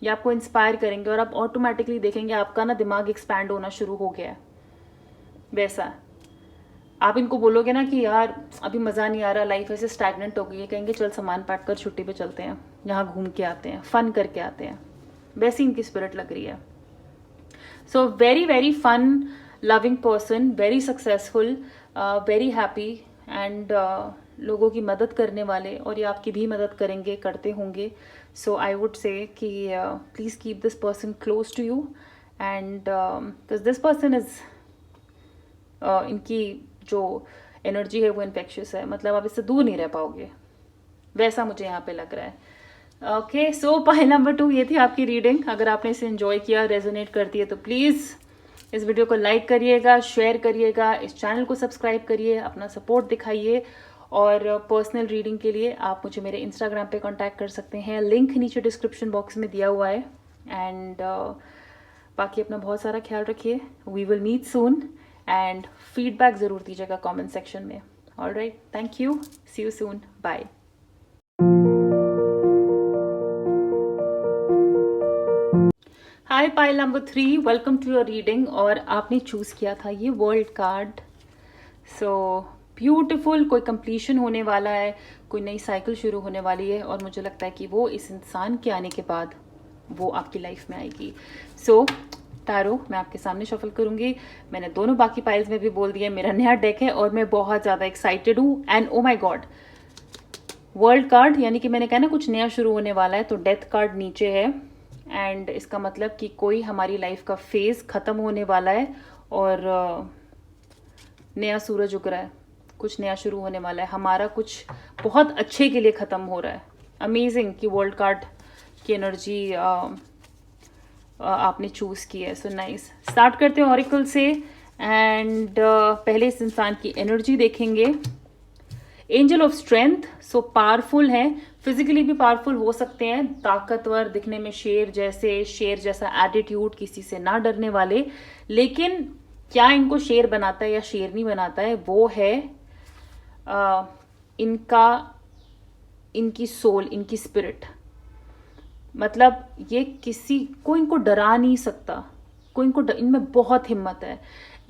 ये आपको इंस्पायर करेंगे. और आप ऑटोमेटिकली देखेंगे आपका ना दिमाग एक्सपैंड होना शुरू हो गया है. वैसा आप इनको बोलोगे ना कि यार अभी मज़ा नहीं आ रहा, लाइफ ऐसे स्टैगनेंट हो गई है, कहेंगे चल सामान पैक कर, छुट्टी पे चलते हैं, यहाँ घूम के आते हैं, फन करके आते हैं. वैसी इनकी स्पिरिट लग रही है. So very very fun loving person, very successful, very happy, and लोगों की मदद करने वाले, और ये आपकी भी मदद करेंगे, करते होंगे. सो आई वुड से कि please keep this person close to you, and this person is इनकी जो एनर्जी है वो इन्फेक्शियस है. मतलब आप इससे दूर नहीं रह पाओगे, वैसा मुझे यहाँ पे लग रहा है. ओके, सो पाइल नंबर 2 ये थी आपकी रीडिंग. अगर आपने इसे एंजॉय किया, रेजोनेट करती है, तो प्लीज़ इस वीडियो को लाइक करिएगा, शेयर करिएगा, इस चैनल को सब्सक्राइब करिए, अपना सपोर्ट दिखाइए. और पर्सनल रीडिंग के लिए आप मुझे मेरे इंस्टाग्राम पे कांटेक्ट कर सकते हैं, लिंक नीचे डिस्क्रिप्शन बॉक्स में दिया हुआ है. एंड बाकी अपना बहुत सारा ख्याल रखिए. We will meet soon, and feedback ज़रूर दीजिएगा कमेंट सेक्शन में. Alright, thank you, see you soon, bye. Hi pile number 3, welcome to your reading. और आपने चूज़ किया था ये वर्ल्ड कार्ड. सो ब्यूटीफुल, कोई कंप्लीशन होने वाला है, कोई नई साइकिल शुरू होने वाली है, और मुझे लगता है कि वो इस इंसान के आने के बाद वो आपकी लाइफ में आएगी. सो टैरो मैं आपके सामने शफल करूंगी. मैंने दोनों बाकी पाइल्स में भी बोल दिया, मेरा नया डेक है और मैं बहुत ज़्यादा एक्साइटेड हूँ. And oh my god, world card, यानी कि मैंने कहा ना कुछ नया शुरू होने वाला है, तो डेथ कार्ड नीचे है. एंड इसका मतलब कि कोई हमारी लाइफ का फेज ख़त्म होने वाला है और नया सूरज उग रहा है, कुछ नया शुरू होने वाला है, हमारा कुछ बहुत अच्छे के लिए ख़त्म हो रहा है. अमेजिंग कि वर्ल्ड कार्ड की एनर्जी आपने चूज़ की है. So nice. स्टार्ट करते हैं ऑरिकल से. एंड पहले इस इंसान की एनर्जी देखेंगे. Angel of strength, so powerful है, फिजिकली भी पावरफुल हो सकते हैं, ताकतवर, दिखने में शेर जैसा एटीट्यूड, किसी से ना डरने वाले. लेकिन क्या इनको शेर बनाता है या शेरनी बनाता है, वो है इनकी सोल, इनकी स्पिरिट. मतलब ये किसी को इनको डरा नहीं सकता, कोई इनको इनमें बहुत हिम्मत है.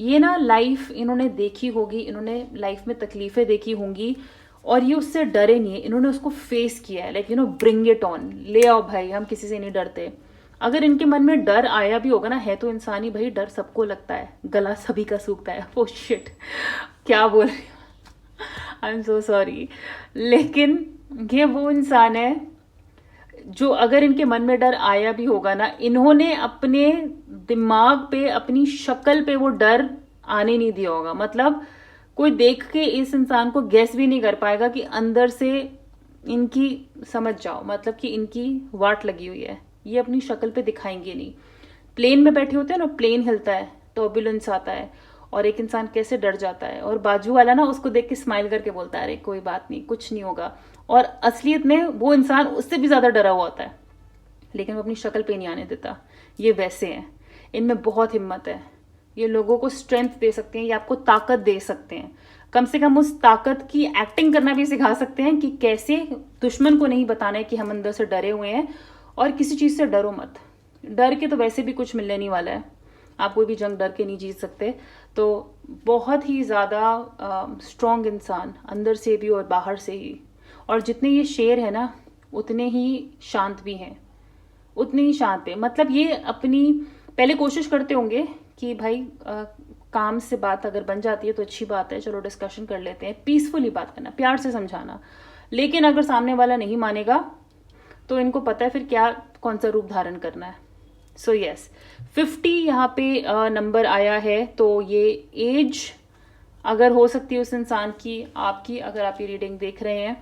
ये ना लाइफ इन्होंने देखी होगी, इन्होंने लाइफ में तकलीफें देखी होंगी और ये उससे डरे नहीं है, इन्होंने उसको फेस किया है. लाइक ब्रिंग इट ऑन, ले आओ भाई, हम किसी से नहीं डरते. अगर इनके मन में डर आया भी होगा ना, है तो इंसान ही भाई, डर सबको लगता है, गला सभी का सूखता है. ओ शिट, क्या बोल रही हूँ, आई एम सो सॉरी. लेकिन ये वो इंसान है जो अगर इनके मन में डर आया भी होगा ना, इन्होंने अपने दिमाग पे, अपनी शक्ल पे वो डर आने नहीं दिया होगा. मतलब कोई देख के इस इंसान को गैस भी नहीं कर पाएगा कि अंदर से इनकी, समझ जाओ, मतलब कि इनकी वाट लगी हुई है. ये अपनी शक्ल पे दिखाएंगे नहीं. प्लेन में बैठे होते हैं ना, प्लेन हिलता है, टर्बुलेंस आता है, और एक इंसान कैसे डर जाता है, और बाजू वाला ना उसको देख के स्माइल करके बोलता है अरे कोई बात नहीं, कुछ नहीं होगा. और असलियत में वो इंसान उससे भी ज्यादा डरा हुआ होता है, लेकिन वो अपनी शक्ल पे नहीं आने देता. ये वैसे हैं, इनमें बहुत हिम्मत है. ये लोगों को स्ट्रेंथ दे सकते हैं, ये आपको ताकत दे सकते हैं. कम से कम उस ताकत की एक्टिंग करना भी सिखा सकते हैं कि कैसे दुश्मन को नहीं बताना है कि हम अंदर से डरे हुए हैं. और किसी चीज़ से डरो मत. डर के तो वैसे भी कुछ मिलने नहीं वाला है, आप कोई भी जंग डर के नहीं जीत सकते. तो बहुत ही ज़्यादा स्ट्रॉन्ग इंसान, अंदर से भी और बाहर से ही. और जितने ये शेर है ना, उतने ही शांत भी हैं, उतने ही शांत है. मतलब ये अपनी पहले कोशिश करते होंगे कि भाई काम से बात अगर बन जाती है तो अच्छी बात है, चलो डिस्कशन कर लेते हैं, पीसफुली बात करना, प्यार से समझाना. लेकिन अगर सामने वाला नहीं मानेगा तो इनको पता है फिर क्या, कौन सा रूप धारण करना है. सो यस, 50 यहाँ पे नंबर आया है. तो ये एज अगर हो सकती है उस इंसान की, आपकी, अगर आप ये रीडिंग देख रहे हैं.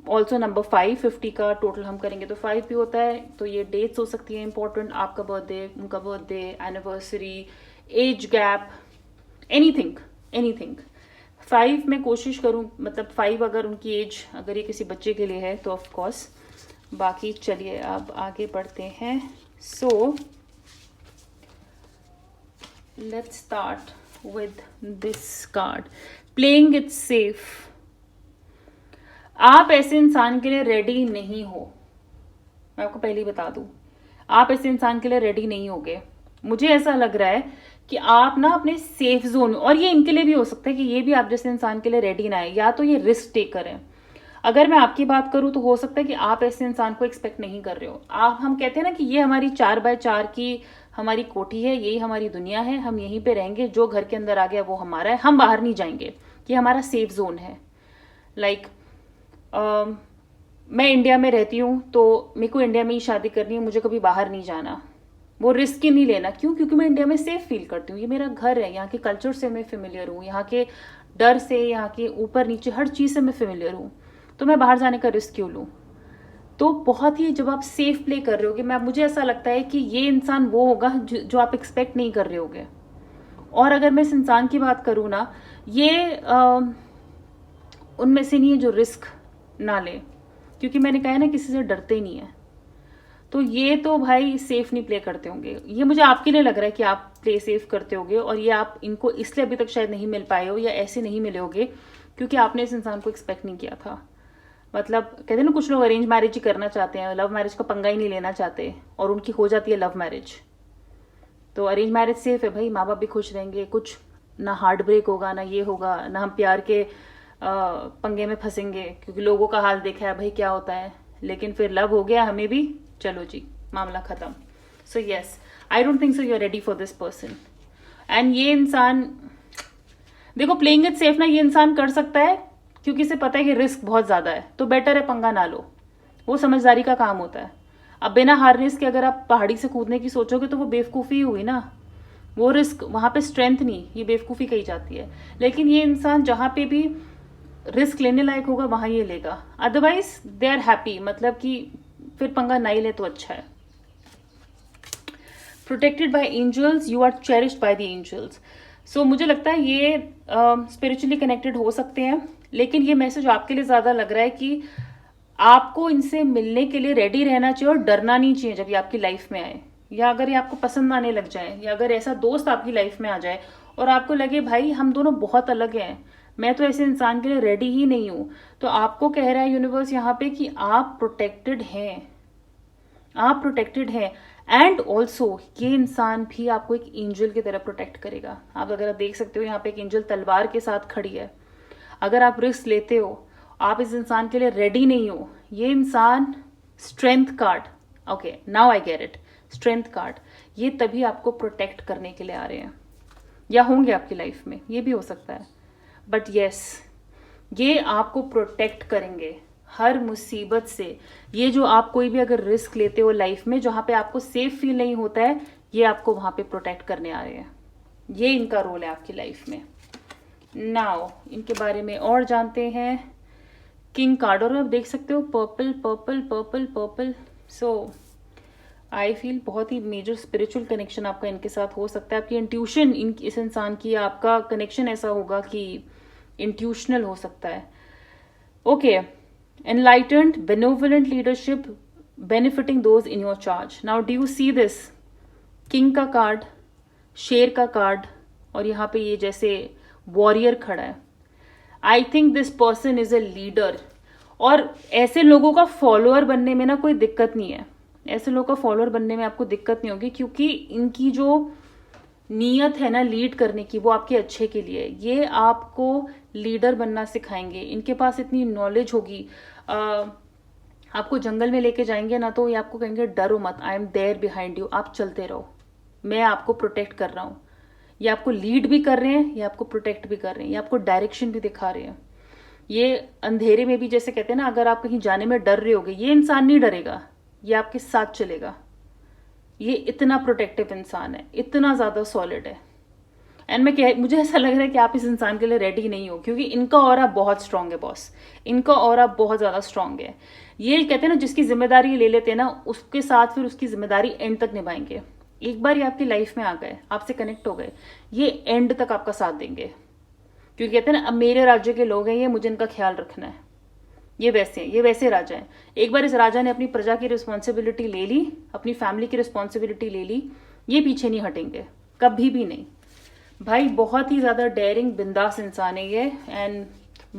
ऑल्सो नंबर 5, 50 का टोटल हम करेंगे तो 5 भी होता है. तो ये डेट्स हो सकती है इंपॉर्टेंट, आपका बर्थडे, उनका birthday, anniversary, age gap, anything anything. 5 में कोशिश करूं, मतलब 5 अगर उनकी एज, अगर ये किसी बच्चे के लिए है तो ऑफ कोर्स. बाकी चलिए अब आगे बढ़ते हैं. So let's start with this card, playing it safe. आप ऐसे इंसान के लिए रेडी नहीं हो, मैं आपको पहले ही बता दूं, आप ऐसे इंसान के लिए रेडी नहीं होगे. मुझे ऐसा लग रहा है कि आप ना अपने सेफ जोन, और ये इनके लिए भी हो सकता है कि ये भी आप जैसे इंसान के लिए रेडी ना है, या तो ये रिस्क टेकर है. अगर मैं आपकी बात करूं तो हो सकता है कि आप ऐसे इंसान को एक्सपेक्ट नहीं कर रहे हो. आप, हम कहते हैं ना कि ये हमारी 4x4 की हमारी कोठी है, यही हमारी दुनिया है, हम यहीं पे रहेंगे, जो घर के अंदर आ गया वो हमारा है, हम बाहर नहीं जाएंगे, ये हमारा सेफ जोन है. लाइक मैं इंडिया में रहती हूँ तो मेरे को इंडिया में ही शादी करनी है, मुझे कभी बाहर नहीं जाना, वो रिस्क ही नहीं लेना. क्यों? क्योंकि मैं इंडिया में सेफ फील करती हूँ, ये मेरा घर है, यहाँ के कल्चर से मैं फेमिलियर हूँ, यहाँ के डर से, यहाँ के ऊपर नीचे हर चीज़ से मैं फेमिलियर हूँ. तो मैं बाहर जाने का रिस्क क्यों लूँ? तो बहुत ही, जब आप सेफ प्ले कर रहे होगे, मुझे ऐसा लगता है कि ये इंसान वो होगा जो आप एक्सपेक्ट नहीं कर रहे होगे. और अगर मैं इस इंसान की बात करूँ ना, ये उनमें से नहीं है जो रिस्क ना ले, क्योंकि मैंने कहा है ना किसी से डरते ही नहीं है. तो ये तो भाई सेफ नहीं प्ले करते होंगे. ये मुझे आपके लिए लग रहा है कि आप प्ले सेफ करते होगे, और ये आप इनको इसलिए अभी तक शायद नहीं मिल पाए हो, या ऐसे नहीं मिले होगे क्योंकि आपने इस इंसान को एक्सपेक्ट नहीं किया था. मतलब कहते हैं ना, कुछ लोग अरेंज मैरिज ही करना चाहते हैं, लव मैरिज का पंगा ही नहीं लेना चाहते, और उनकी हो जाती है लव मैरिज. तो अरेंज मैरिज सेफ है भाई, माँ बाप भी खुश रहेंगे, कुछ ना हार्ट ब्रेक होगा, ना ये होगा, ना हम प्यार के पंगे में फंसेंगे, क्योंकि लोगों का हाल देखा है भाई क्या होता है। लेकिन फिर लव हो गया हमें भी, चलो जी मामला खत्म। So yes, I don't think so you are ready for this person. And ये इंसान, देखो प्लेइंग इट सेफ ना ये इंसान कर सकता है, क्योंकि इसे पता है कि रिस्क बहुत ज्यादा है, तो बेटर है पंगा ना लो। वो समझदारी का काम होता है। अब बिना हार्नेस के अगर आप पहाड़ी से कूदने की सोचोगे तो वो बेवकूफ़ी हुई ना, वो रिस्क, वहां पे स्ट्रेंथ नहीं, ये बेवकूफ़ी कही जाती है। लेकिन ये इंसान जहां पे भी रिस्क लेने लायक होगा वहां ये लेगा, अदरवाइज दे आर हैप्पी, मतलब कि फिर पंगा नहीं ले तो अच्छा है। Protected by angels, you are cherished by the angels. So मुझे लगता है ये स्पिरिचुअली कनेक्टेड हो सकते हैं, लेकिन ये मैसेज आपके लिए ज़्यादा लग रहा है कि आपको इनसे मिलने के लिए रेडी रहना चाहिए और डरना नहीं चाहिए जब ये आपकी लाइफ में आए, या अगर ये आपको पसंद आने लग जाए, या अगर ऐसा दोस्त आपकी लाइफ में आ जाए और आपको लगे भाई हम दोनों बहुत अलग हैं, मैं तो ऐसे इंसान के लिए रेडी ही नहीं हूं, तो आपको कह रहा है यूनिवर्स यहाँ पे कि आप प्रोटेक्टेड हैं, आप प्रोटेक्टेड हैं। एंड ऑल्सो ये इंसान भी आपको एक एंजल की तरह प्रोटेक्ट करेगा। आप अगर आप देख सकते हो यहाँ पे एक एंजल तलवार के साथ खड़ी है। अगर आप रिस्क लेते हो, आप इस इंसान के लिए रेडी नहीं हो, ये इंसान strength card, okay now I get it, strength card, ये तभी आपको प्रोटेक्ट करने के लिए आ रहे हैं, या होंगे आपकी लाइफ में, ये भी हो सकता है। बट यस, ये आपको प्रोटेक्ट करेंगे हर मुसीबत से। ये जो आप कोई भी अगर रिस्क लेते हो लाइफ में जहां पे आपको सेफ फील नहीं होता है, ये आपको वहां पे प्रोटेक्ट करने आ रहे हैं। ये इनका रोल है आपकी लाइफ में। नाउ इनके बारे में और जानते हैं। किंग कार्ड, और आप देख सकते हो purple purple purple purple. So I feel बहुत ही मेजर स्पिरिचुअल कनेक्शन आपका इनके साथ हो सकता है। आपकी इंट्यूशन इस इंसान की, आपका कनेक्शन ऐसा होगा कि इंट्यूशनल हो सकता है। Okay, enlightened benevolent leadership benefiting those in your charge. Now do you see this, king का कार्ड, शेर का कार्ड, और यहाँ पे ये जैसे वॉरियर खड़ा है। I think this person is a leader, और ऐसे लोगों का फॉलोअर बनने में ना कोई दिक्कत नहीं है, ऐसे लोगों का फॉलोअर बनने में आपको दिक्कत नहीं होगी, क्योंकि इनकी जो नीयत है ना लीड करने की, वो आपके अच्छे के लिए। ये आपको लीडर बनना सिखाएंगे, इनके पास इतनी नॉलेज होगी। आपको जंगल में लेके जाएंगे ना तो ये आपको कहेंगे डरो मत, I am there behind you, आप चलते रहो, मैं आपको प्रोटेक्ट कर रहा हूँ। ये आपको लीड भी कर रहे हैं, ये आपको प्रोटेक्ट भी कर रहे हैं, ये आपको डायरेक्शन भी दिखा रहे हैं। ये अंधेरे में भी, जैसे कहते हैं ना, अगर आप कहीं जाने में डर रहे होगे, ये इंसान नहीं डरेगा, ये आपके साथ चलेगा। ये इतना प्रोटेक्टिव इंसान है, इतना ज्यादा सॉलिड है। एंड मुझे ऐसा लग रहा है कि आप इस इंसान के लिए रेडी नहीं हो, क्योंकि इनका ऑरा बहुत स्ट्रांग है बॉस, इनका ऑरा बहुत ज्यादा स्ट्रांग है। ये कहते हैं ना, जिसकी जिम्मेदारी ले लेते हैं ना, उसके साथ फिर उसकी जिम्मेदारी एंड तक निभाएंगे। एक बार ये आपकी लाइफ में आ गए, आपसे कनेक्ट हो गए, ये एंड तक आपका साथ देंगे, क्योंकि कहते हैं ना, अब मेरे राज्य के लोग हैं ये, मुझे इनका ख्याल रखना है। ये वैसे हैं, ये वैसे राजा हैं। एक बार इस राजा ने अपनी प्रजा की रिस्पॉन्सिबिलिटी ले ली, अपनी फैमिली की रिस्पॉन्सिबिलिटी ले ली, ये पीछे नहीं हटेंगे, कभी भी नहीं। भाई बहुत ही ज्यादा डेयरिंग बिंदास इंसान है ये, एंड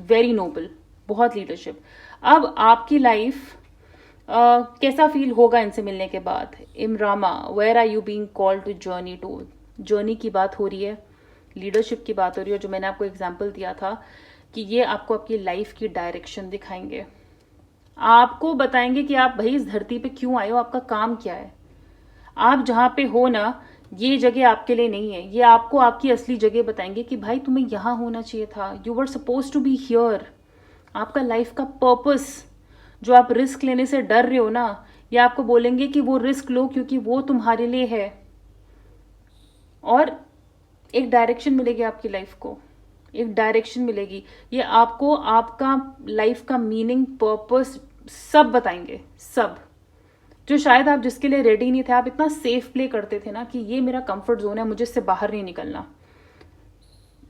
वेरी नोबल, बहुत लीडरशिप। अब आपकी लाइफ कैसा फील होगा इनसे मिलने के बाद। इमरामा, where are you being called to journey to, journey की बात हो रही है, लीडरशिप की बात हो रही है, जो मैंने आपको एग्जाम्पल दिया था कि ये आपको आपकी लाइफ की डायरेक्शन दिखाएंगे, आपको बताएंगे कि आप भाई इस धरती पे क्यों आए हो, आपका काम क्या है। आप जहां पे हो ना, ये जगह आपके लिए नहीं है, ये आपको आपकी असली जगह बताएंगे कि भाई तुम्हें यहां होना चाहिए था, you were suppose to be here. आपका लाइफ का पर्पस, जो आप रिस्क लेने से डर रहे हो ना, ये आपको बोलेंगे कि वो रिस्क लो, क्योंकि वो तुम्हारे लिए है, और एक डायरेक्शन मिलेगी आपकी लाइफ को, एक डायरेक्शन मिलेगी। ये आपको आपका लाइफ का मीनिंग, पर्पस सब बताएंगे, सब, जो शायद आप जिसके लिए रेडी नहीं थे। आप इतना सेफ प्ले करते थे ना कि ये मेरा कंफर्ट जोन है, मुझे इससे बाहर नहीं निकलना,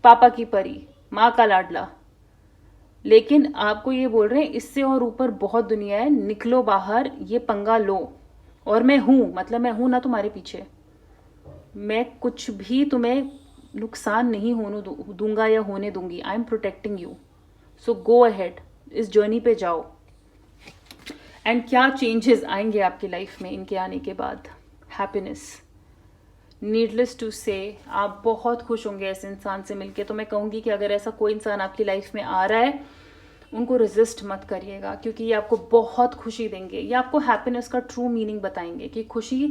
पापा की परी, माँ का लाडला। लेकिन आपको ये बोल रहे हैं इससे और ऊपर बहुत दुनिया है, निकलो बाहर, ये पंगा लो, और मैं हूं, मतलब मैं हूं ना तुम्हारे पीछे, मैं कुछ भी तुम्हें नुकसान नहीं होने दूंगा या होने दूंगी। I am protecting you, so go ahead, इस जर्नी पे जाओ। एंड क्या चेंजेस आएंगे आपकी लाइफ में इनके आने के बाद। हैप्पीनेस, नीडलेस टू से आप बहुत खुश होंगे ऐसे इंसान से मिलके। तो मैं कहूँगी कि अगर ऐसा कोई इंसान आपकी लाइफ में आ रहा है, उनको रेजिस्ट मत करिएगा, क्योंकि ये आपको बहुत खुशी देंगे। ये आपको हैप्पीनेस का ट्रू मीनिंग बताएंगे कि खुशी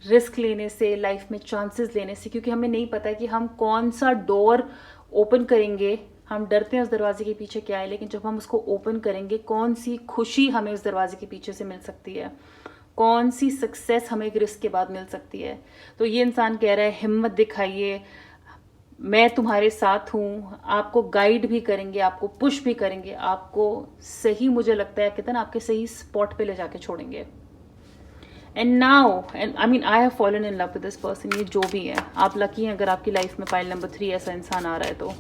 रिस्क लेने से, लाइफ में चांसेस लेने से, क्योंकि हमें नहीं पता है कि हम कौन सा डोर ओपन करेंगे। हम डरते हैं उस दरवाजे के पीछे क्या है, लेकिन जब हम उसको ओपन करेंगे, कौन सी खुशी हमें उस दरवाजे के पीछे से मिल सकती है, कौन सी सक्सेस हमें एक रिस्क के बाद मिल सकती है। तो ये इंसान कह रहा है हिम्मत दिखाइए, मैं तुम्हारे साथ हूँ, आपको गाइड भी करेंगे, आपको पुश भी करेंगे, आपको सही, मुझे लगता है कहते हैं ना, आपके सही स्पॉट पे ले जाके छोड़ेंगे। And now, and I mean I have fallen in love with this person. ये जो भी है, आप लकी हैं अगर आपकी लाइफ में पाइल नंबर 3 ऐसा इंसान आ रहा है तो,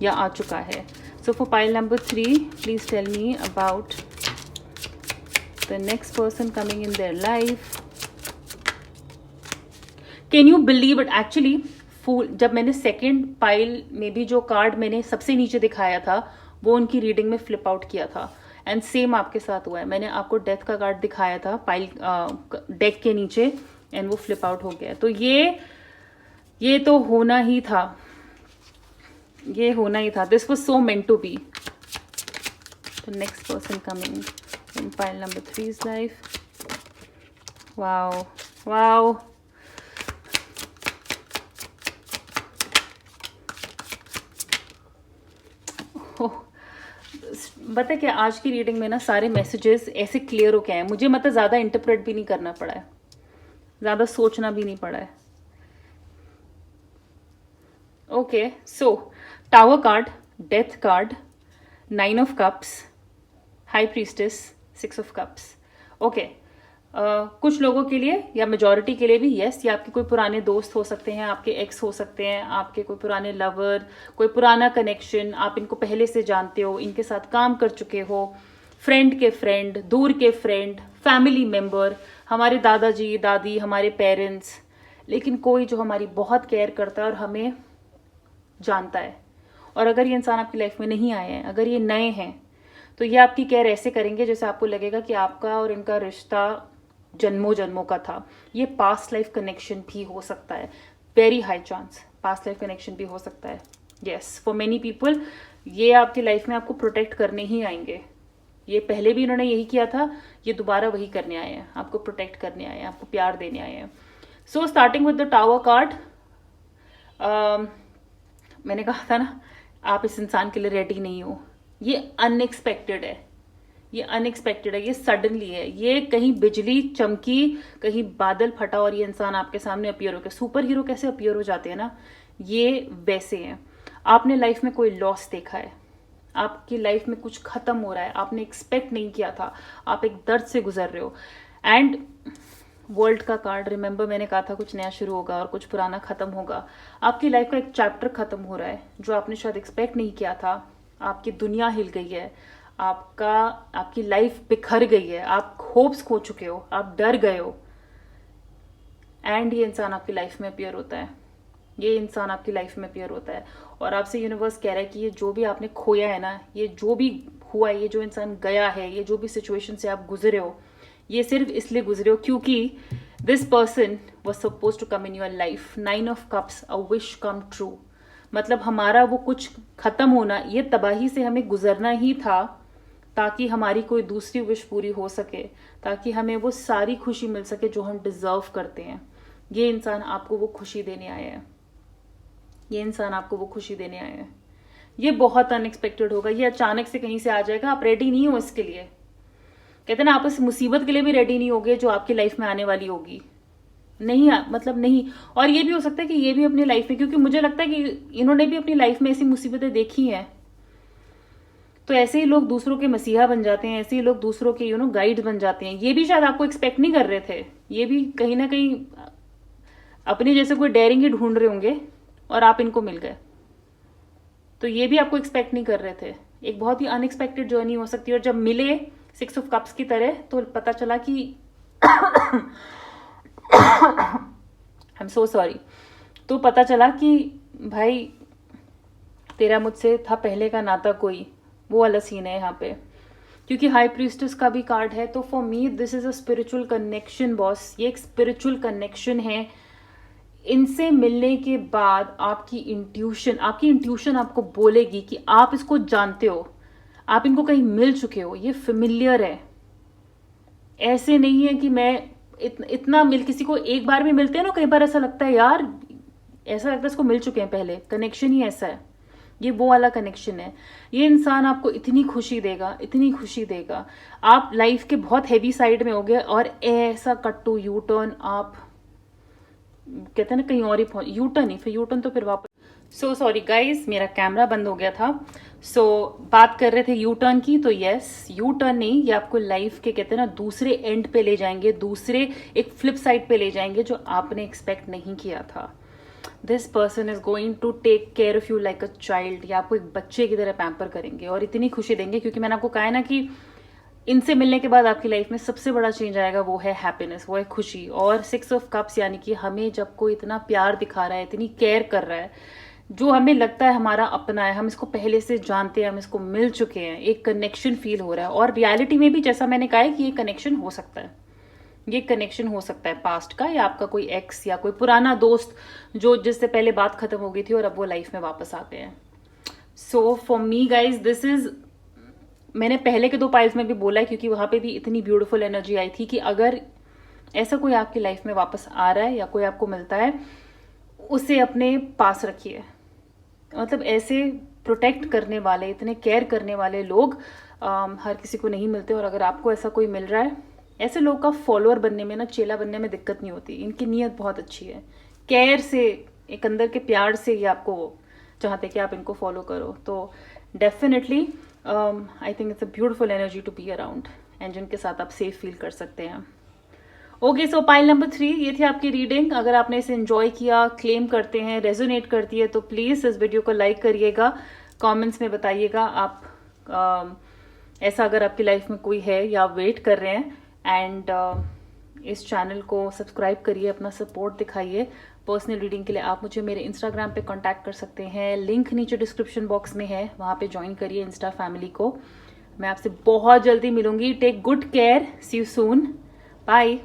या आ चुका है। So for pile number 3, please tell me about the next person coming in their life. Can you believe it, actually fool, जब मैंने सेकेंड पाइल में भी जो कार्ड मैंने सबसे नीचे दिखाया था, वो उनकी रीडिंग में फ्लिप आउट किया था। एंड सेम आपके साथ हुआ है। मैंने आपको डेथ का कार्ड दिखाया था पाइल डेक के नीचे, एंड वो फ्लिप आउट हो गया। तो ये तो होना ही था, ये होना ही था। This was so meant to be. The next person coming in pile number 3's life. Wow wow, पता है क्या, आज की रीडिंग में ना सारे मैसेजेस ऐसे क्लियर हो गए हैं, मुझे मतलब ज़्यादा इंटरप्रेट भी नहीं करना पड़ा है, ज़्यादा सोचना भी नहीं पड़ा है। Okay, so tower card, death card, 9 of cups, high priestess, 6 of cups. Okay, कुछ लोगों के लिए या मेजॉरिटी के लिए भी यस, ये आपके कोई पुराने दोस्त हो सकते हैं, आपके एक्स हो सकते हैं, आपके कोई पुराने लवर, कोई पुराना कनेक्शन, आप इनको पहले से जानते हो, इनके साथ काम कर चुके हो, फ्रेंड के फ्रेंड, दूर के फ्रेंड, फैमिली मेम्बर, हमारे दादाजी दादी, हमारे पेरेंट्स, लेकिन कोई जो हमारी बहुत केयर करता है और हमें जानता है। और अगर ये इंसान आपकी लाइफ में नहीं आए हैं, अगर ये नए हैं, तो ये आपकी केयर ऐसे करेंगे जैसे आपको लगेगा कि आपका और इनका रिश्ता जन्मों जन्मों का था। ये पास्ट लाइफ कनेक्शन भी हो सकता है, very high chance past life connection भी हो सकता है। यस, फॉर मेनी पीपल ये आपकी लाइफ में आपको प्रोटेक्ट करने ही आएंगे। ये पहले भी इन्होंने यही किया था, ये दोबारा वही करने आए हैं, आपको प्रोटेक्ट करने आए हैं, आपको प्यार देने आए हैं। So starting with the tower card, मैंने कहा था ना, आप इस इंसान के लिए रेडी नहीं हो। ये अनएक्सपेक्टेड है, ये अनएक्सपेक्टेड है, ये सडनली है, ये कहीं बिजली चमकी, कहीं बादल फटा और ये इंसान आपके सामने अपीयर हो गया। सुपर हीरो कैसे अपीयर हो जाते हैं ना, ये वैसे हैं। आपने लाइफ में कोई लॉस देखा है, आपकी लाइफ में कुछ खत्म हो रहा है, आपने एक्सपेक्ट नहीं किया था, आप एक दर्द से गुजर रहे हो। एंड वर्ल्ड का कार्ड, रिमेंबर मैंने कहा था कुछ नया शुरू होगा और कुछ पुराना खत्म होगा। आपकी लाइफ का एक चैप्टर खत्म हो रहा है जो आपने शायद एक्सपेक्ट नहीं किया था। आपकी दुनिया हिल गई है, आपकी लाइफ बिखर गई है, आप होप्स खो चुके हो, आप डर गए हो, एंड ये इंसान आपकी लाइफ में अपीयर होता है। ये इंसान आपकी लाइफ में अपीयर होता है और आपसे यूनिवर्स कह रहा है कि ये जो भी आपने खोया है ना, ये जो भी हुआ है, ये जो इंसान गया है, ये जो भी सिचुएशन से आप गुजरे हो, ये सिर्फ इसलिए गुजरे हो क्योंकि this person was suppose to come in your life. 9 of cups, a wish come true. मतलब हमारा वो कुछ खत्म होना, ये तबाही से हमें गुजरना ही था ताकि हमारी कोई दूसरी विश पूरी हो सके, ताकि हमें वो सारी खुशी मिल सके जो हम डिजर्व करते हैं। ये इंसान आपको वो खुशी देने आया है, ये इंसान आपको वो खुशी देने आया है। ये बहुत अनएक्सपेक्टेड होगा, ये अचानक से कहीं से आ जाएगा, आप रेडी नहीं हो इसके लिए। कहते हैं ना, आप इस मुसीबत के लिए भी रेडी नहीं होगे जो आपकी लाइफ में आने वाली होगी। नहीं, मतलब नहीं। और ये भी हो सकता है कि ये भी अपनी लाइफ में, क्योंकि मुझे लगता है कि इन्होंने भी अपनी लाइफ में ऐसी मुसीबतें देखी हैं, तो ऐसे ही लोग दूसरों के मसीहा बन जाते हैं, ऐसे ही लोग दूसरों के गाइड बन जाते हैं। ये भी शायद आपको एक्सपेक्ट नहीं कर रहे थे, ये भी कहीं ना कहीं अपने जैसे कोई डेयरिंग ही ढूंढ रहे होंगे और आप इनको मिल गए। तो ये भी आपको एक्सपेक्ट नहीं कर रहे थे। एक बहुत ही अनएक्सपेक्टेड जर्नी हो सकती है। और जब मिले 6 ऑफ कप्स की तरह, तो पता चला कि आई एम सो सॉरी, तो पता चला कि भाई तेरा मुझसे था पहले का नाता कोई, वो वाला सीन है यहाँ पे। क्योंकि हाई प्रीस्टेस का भी कार्ड है, तो for me this is a spiritual connection boss. ये एक स्पिरिचुअल कनेक्शन है, इनसे मिलने के बाद आपकी इंट्यूशन आपको बोलेगी कि आप इसको जानते हो, आप इनको कहीं मिल चुके हो, ये फेमिलियर है। ऐसे नहीं है कि मैं इतना मिल किसी को एक बार भी मिलते हैं ना, कई बार ऐसा लगता है यार, ऐसा लगता है इसको मिल चुके हैं पहले, कनेक्शन ही ऐसा है। ये वो वाला कनेक्शन है। ये इंसान आपको इतनी खुशी देगा, इतनी खुशी देगा। आप लाइफ के बहुत हैवी साइड में होगे और ऐसा कट टू यू टर्न, आप कहते हैं ना कहीं और ही यू टर्न ही, फिर यू टर्न तो फिर वापस। सो सॉरी गाइज, मेरा कैमरा बंद हो गया था। बात कर रहे थे यू टर्न की। तो यस, यू टर्न नहीं, ये आपको लाइफ के कहते हैं ना दूसरे एंड पे ले जाएंगे, दूसरे एक फ्लिप साइड पे ले जाएंगे जो आपने एक्सपेक्ट नहीं किया था। This person is going to take care of you like a child, या आपको एक बच्चे की तरह पैम्पर करेंगे और इतनी खुशी देंगे, क्योंकि मैंने आपको कहा है ना कि इनसे मिलने के बाद आपकी लाइफ में सबसे बड़ा चेंज आएगा, वो है हैप्पीनेस, वो है खुशी। और 6 ऑफ कप्स यानी कि हमें जब कोई इतना प्यार दिखा रहा है, इतनी केयर कर रहा है, जो हमें लगता है हमारा अपना है, हम इसको पहले से जानते हैं, हम इसको मिल चुके हैं, एक कनेक्शन फील हो रहा है। और रियलिटी में भी जैसा मैंने कहा है कि ये कनेक्शन हो सकता है, ये कनेक्शन हो सकता है पास्ट का, या आपका कोई एक्स या कोई पुराना दोस्त जो जिससे पहले बात खत्म हो गई थी और अब वो लाइफ में वापस आ गए हैं। So for me guys, this is, मैंने पहले के 2 पाइल्स में भी बोला है, क्योंकि वहां पे भी इतनी ब्यूटीफुल एनर्जी आई थी कि अगर ऐसा कोई आपकी लाइफ में वापस आ रहा है या कोई आपको मिलता है, उसे अपने पास रखिए। मतलब ऐसे प्रोटेक्ट करने वाले, इतने केयर करने वाले लोग हर किसी को नहीं मिलते। और अगर आपको ऐसा कोई मिल रहा है, ऐसे लोग का फॉलोअर बनने में ना, चेला बनने में दिक्कत नहीं होती। इनकी नीयत बहुत अच्छी है, केयर से, एक अंदर के प्यार से ये आपको चाहते कि आप इनको फॉलो करो। तो definitely I think it's a beautiful energy to be around, and जिनके साथ आप सेफ फील कर सकते हैं। ओके, सो पाइल नंबर 3, ये थी आपकी रीडिंग। अगर आपने इसे एंजॉय किया, क्लेम करते हैं, रेजोनेट करती है, तो प्लीज़ इस वीडियो को लाइक करिएगा, कमेंट्स में बताइएगा आप ऐसा अगर आपकी लाइफ में कोई है या वेट कर रहे हैं। एंड इस चैनल को सब्सक्राइब करिए, अपना सपोर्ट दिखाइए। पर्सनल रीडिंग के लिए आप मुझे मेरे इंस्टाग्राम पे कांटेक्ट कर सकते हैं, लिंक नीचे डिस्क्रिप्शन बॉक्स में है, वहाँ पे ज्वाइन करिए इंस्टा फैमिली को। मैं आपसे बहुत जल्दी मिलूंगी। Take good care, see you soon, bye.